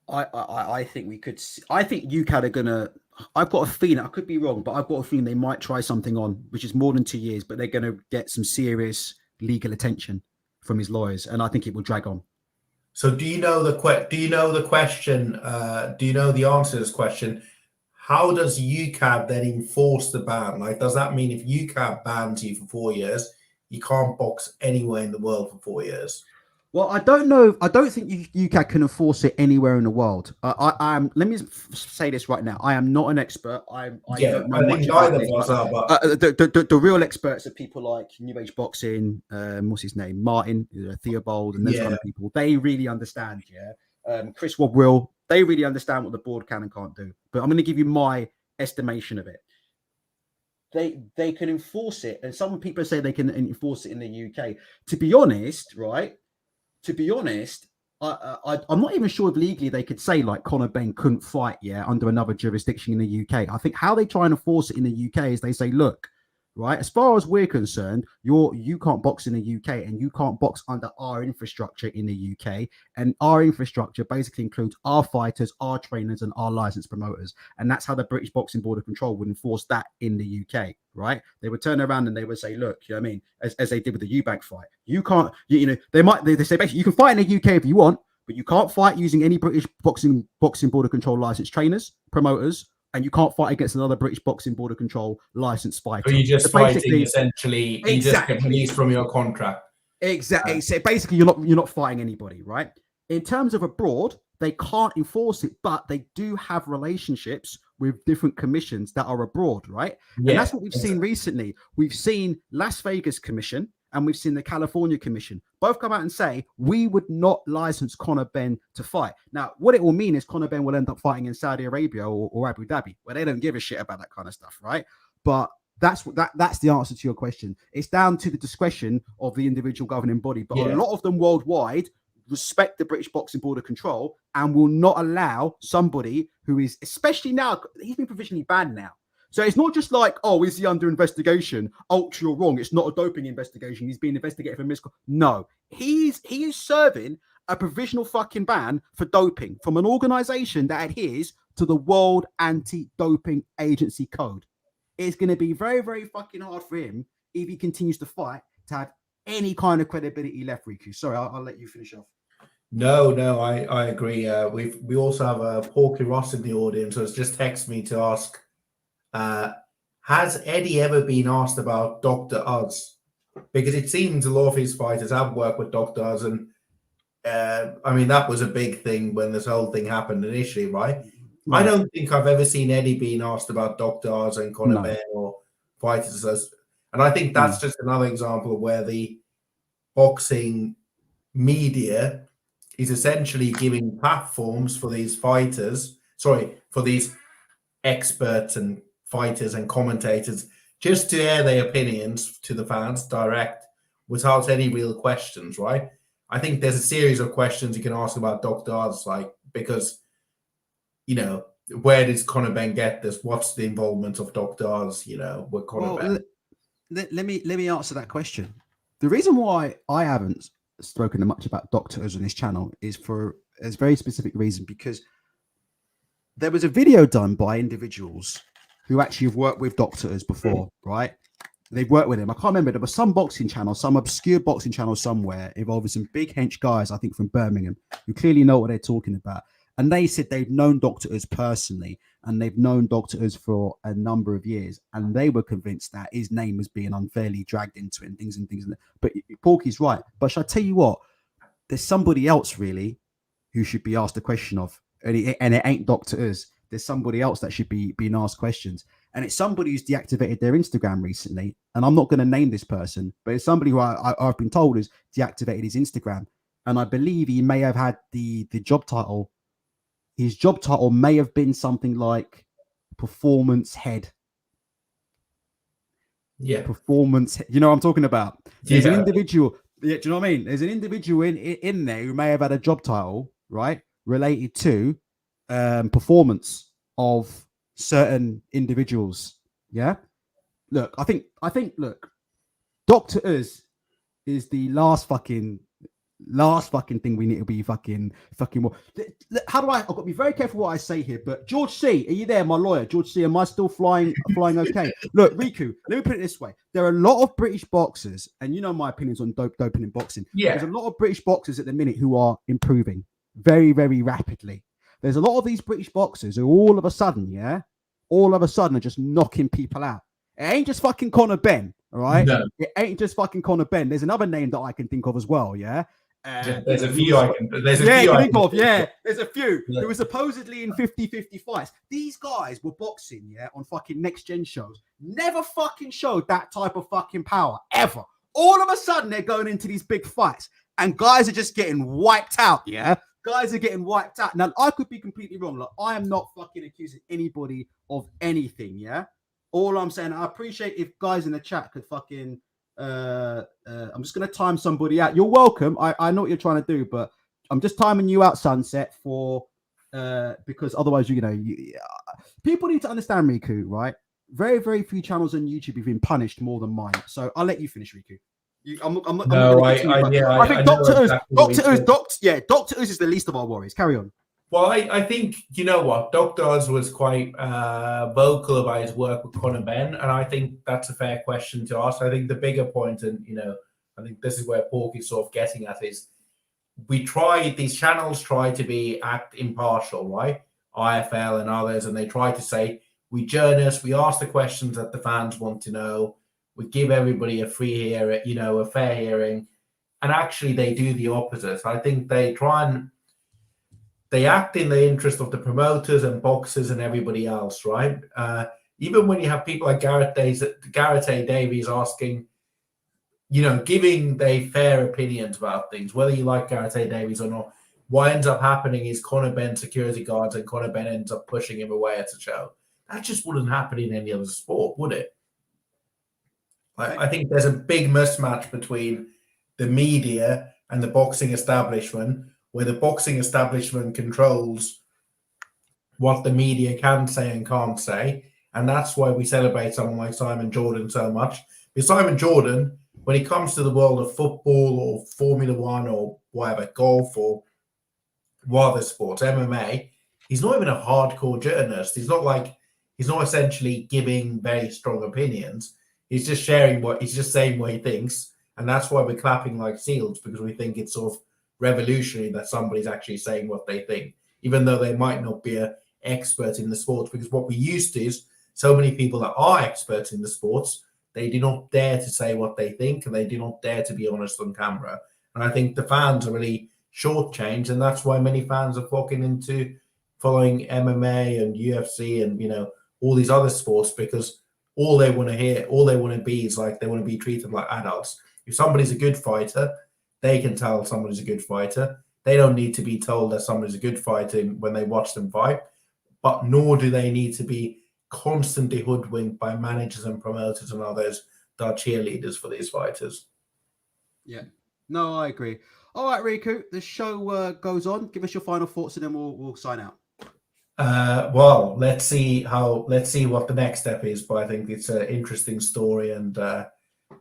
I think we could. I think UCAD are gonna. I've got a feeling. I could be wrong, but I've got a feeling they might try something on, which is more than 2 years. But they're going to get some serious legal attention from his lawyers, and I think it will drag on. So, do you know the question? Do you know the answer to this question? How does UCAD then enforce the ban? Like, does that mean if UCAD bans you for 4 years, you can't box anywhere in the world for 4 years? Well, I don't know. I don't think UCAD can enforce it anywhere in the world. I am. Let me say this right now. I am not an expert. I don't know much about this, the real experts are people like New Age Boxing. What's his name? Martin Theobald, and those kind of people. They really understand. Yeah. Chris Wobwill. They really understand what the board can and can't do. But I'm going to give you my estimation of it. They can enforce it, and some people say they can enforce it in the UK. To be honest, right? I'm not even sure if legally they could say like Conor Benn couldn't fight, under another jurisdiction in the UK. I think how they try and enforce it in the UK is they say, look, right, as far as we're concerned, you can't box in the UK, and you can't box under our infrastructure in the UK. And our infrastructure basically includes our fighters, our trainers, and our licensed promoters. And that's how the British Boxing Board of Control would enforce that in the UK, right? They would turn around and they would say, look, you know what I mean? As they did with the Eubank fight, you can't, they say basically you can fight in the UK if you want, but you can't fight using any British Boxing Board of Control licensed trainers, promoters, and you can't fight against another British Boxing Board of Control licensed fighter. So you're just fighting essentially. You just get released from your contract. Exactly. So basically, you're not fighting anybody, right? In terms of abroad, they can't enforce it, but they do have relationships with different commissions that are abroad, right? Yeah, and that's what we've seen recently. We've seen Las Vegas Commission and we've seen the California Commission both come out and say, we would not license Conor Benn to fight. Now, what it will mean is Conor Benn will end up fighting in Saudi Arabia or Abu Dhabi, where they don't give a shit about that kind of stuff, right? But that's the answer to your question. It's down to the discretion of the individual governing body. But a lot of them worldwide respect the British Boxing Board of Control and will not allow somebody who is, especially now, he's been provisionally banned now. So it's not just like, oh, is he under investigation? Oh, you're wrong. It's not a doping investigation. He's being investigated for misconduct. No, he is serving a provisional fucking ban for doping from an organization that adheres to the World Anti-Doping Agency Code. It's going to be very, very fucking hard for him if he continues to fight to have any kind of credibility left, Riku. Sorry, I'll let you finish off. No, I agree. We also have Porky Ross in the audience, who has just texted me to ask, has Eddie ever been asked about Dr. Oz? because it seems a lot of his fighters have worked with doctors, and I mean that was a big thing when this whole thing happened initially, right? I don't think I've ever seen Eddie being asked about doctors and Conor Benn or fighters, and I think that's just another example of where the boxing media is essentially giving platforms for these fighters, for these experts and fighters and commentators just to air their opinions to the fans direct without any real questions, right? I think there's a series of questions you can ask about doctors, like, because, you know, where does Conor Benn get this? What's the involvement of doctors, you know, with Conor Benn? Let me answer that question. The reason why I haven't spoken much about doctors on this channel is for a very specific reason, because there was a video done by individuals who actually have worked with doctors before, right? They've worked with him. I can't remember. There was some boxing channel, some obscure boxing channel somewhere involving some big hench guys, I think from Birmingham, who clearly know what they're talking about. And they said they've known doctors personally, and they've known doctors for a number of years, and they were convinced that his name was being unfairly dragged into it and things. But Porky's right. But shall I tell you what? There's somebody else really who should be asked a question of, and it ain't doctors. There's somebody else that should be being asked questions, and it's somebody who's deactivated their Instagram recently. And I'm not going to name this person, but it's somebody who I've been told has deactivated his Instagram, and I believe he may have had the job title. His job title may have been something like performance head. Yeah. Performance. You know what I'm talking about? There's an individual. Yeah, do you know what I mean? There's an individual in there who may have had a job title, right, related to performance of certain individuals. Yeah. Look, I think look, Dr. Uz is the last fucking thing we need to be fucking more. How do I've got to be very careful what I say here, but George C, are you there, my lawyer? George C, am I still flying okay? Look, Riku, let me put it this way. There are a lot of British boxers, and you know my opinions on doping in boxing. Yeah. There's a lot of British boxers at the minute who are improving very, very rapidly. There's a lot of these British boxers who all of a sudden are just knocking people out. It ain't just fucking Conor Benn, all right? No. It ain't just fucking Conor Benn. There's another name that I can think of as well, yeah? There's a few I can think of. Yeah, there's a few Yeah. who were supposedly in 50-50 fights. These guys were boxing, yeah, on fucking next gen shows. Never fucking showed that type of fucking power, ever. All of a sudden, they're going into these big fights, and guys are just getting wiped out, yeah? Guys are getting wiped out. Now, I could be completely wrong. Like, I am not fucking accusing anybody of anything, yeah? All I'm saying, I appreciate if guys in the chat could fucking... I'm just going to time somebody out. You're welcome. I know what you're trying to do, but I'm just timing you out, Sunset, for because otherwise, people need to understand, Riku, right? Very, very few channels on YouTube have been punished more than mine. So I'll let you finish, Riku. I think Dr. Uz is the least of our worries. Carry on. Well, I think, you know what, Dr. Oz was quite vocal about his work with Conor Benn, and I think that's a fair question to ask. I think the bigger point, and, you know, I think this is where Porky's sort of getting at, is these channels try to act impartial, right? IFL and others, and they try to say, we journalists, we ask the questions that the fans want to know, we give everybody a free hearing, you know, a fair hearing, and actually they do the opposite. I think they act in the interest of the promoters and boxers and everybody else, right? Even when you have people like Gareth A. Davies asking, you know, giving their fair opinions about things, whether you like Gareth A. Davies or not, what ends up happening is Conor Benn security guards and Conor Benn ends up pushing him away at a show. That just wouldn't happen in any other sport, would it? I think there's a big mismatch between the media and the boxing establishment, where the boxing establishment controls what the media can say and can't say. And that's why we celebrate someone like Simon Jordan so much. Because Simon Jordan, when it comes to the world of football or Formula One or whatever, golf or other sports, MMA, he's not even a hardcore journalist. He's not essentially giving very strong opinions. He's just saying what he thinks. And that's why we're clapping like seals, because we think it's sort of revolutionary that somebody's actually saying what they think, even though they might not be an expert in the sports. Because what we used to is so many people that are experts in the sports They do not dare to say what they think, and they do not dare to be honest on camera. And I think the fans are really shortchanged, and that's why many fans are flocking into following MMA and UFC and all these other sports, because all they want to hear, all they want to be is like, they want to be treated like adults. If somebody's a good fighter, they can tell somebody's a good fighter. They don't need to be told that somebody's a good fighter when they watch them fight, but nor do they need to be constantly hoodwinked by managers and promoters and others that are cheerleaders for these fighters. Yeah, no, I agree. All right, Riku, the show goes on. Give us your final thoughts, and then we'll sign out. Well, let's see what the next step is. But I think it's an interesting story, and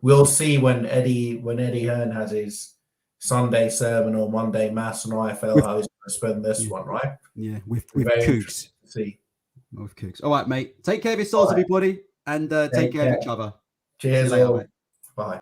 we'll see when Eddie Hearn has his Sunday sermon or Monday mass on IFL how he's going to spend this one, right? Yeah, with Very Cougs. See. With Cougs. All right, mate. Take care of yourselves, everybody, and take care of each other. Cheers, later, all. mate. Bye.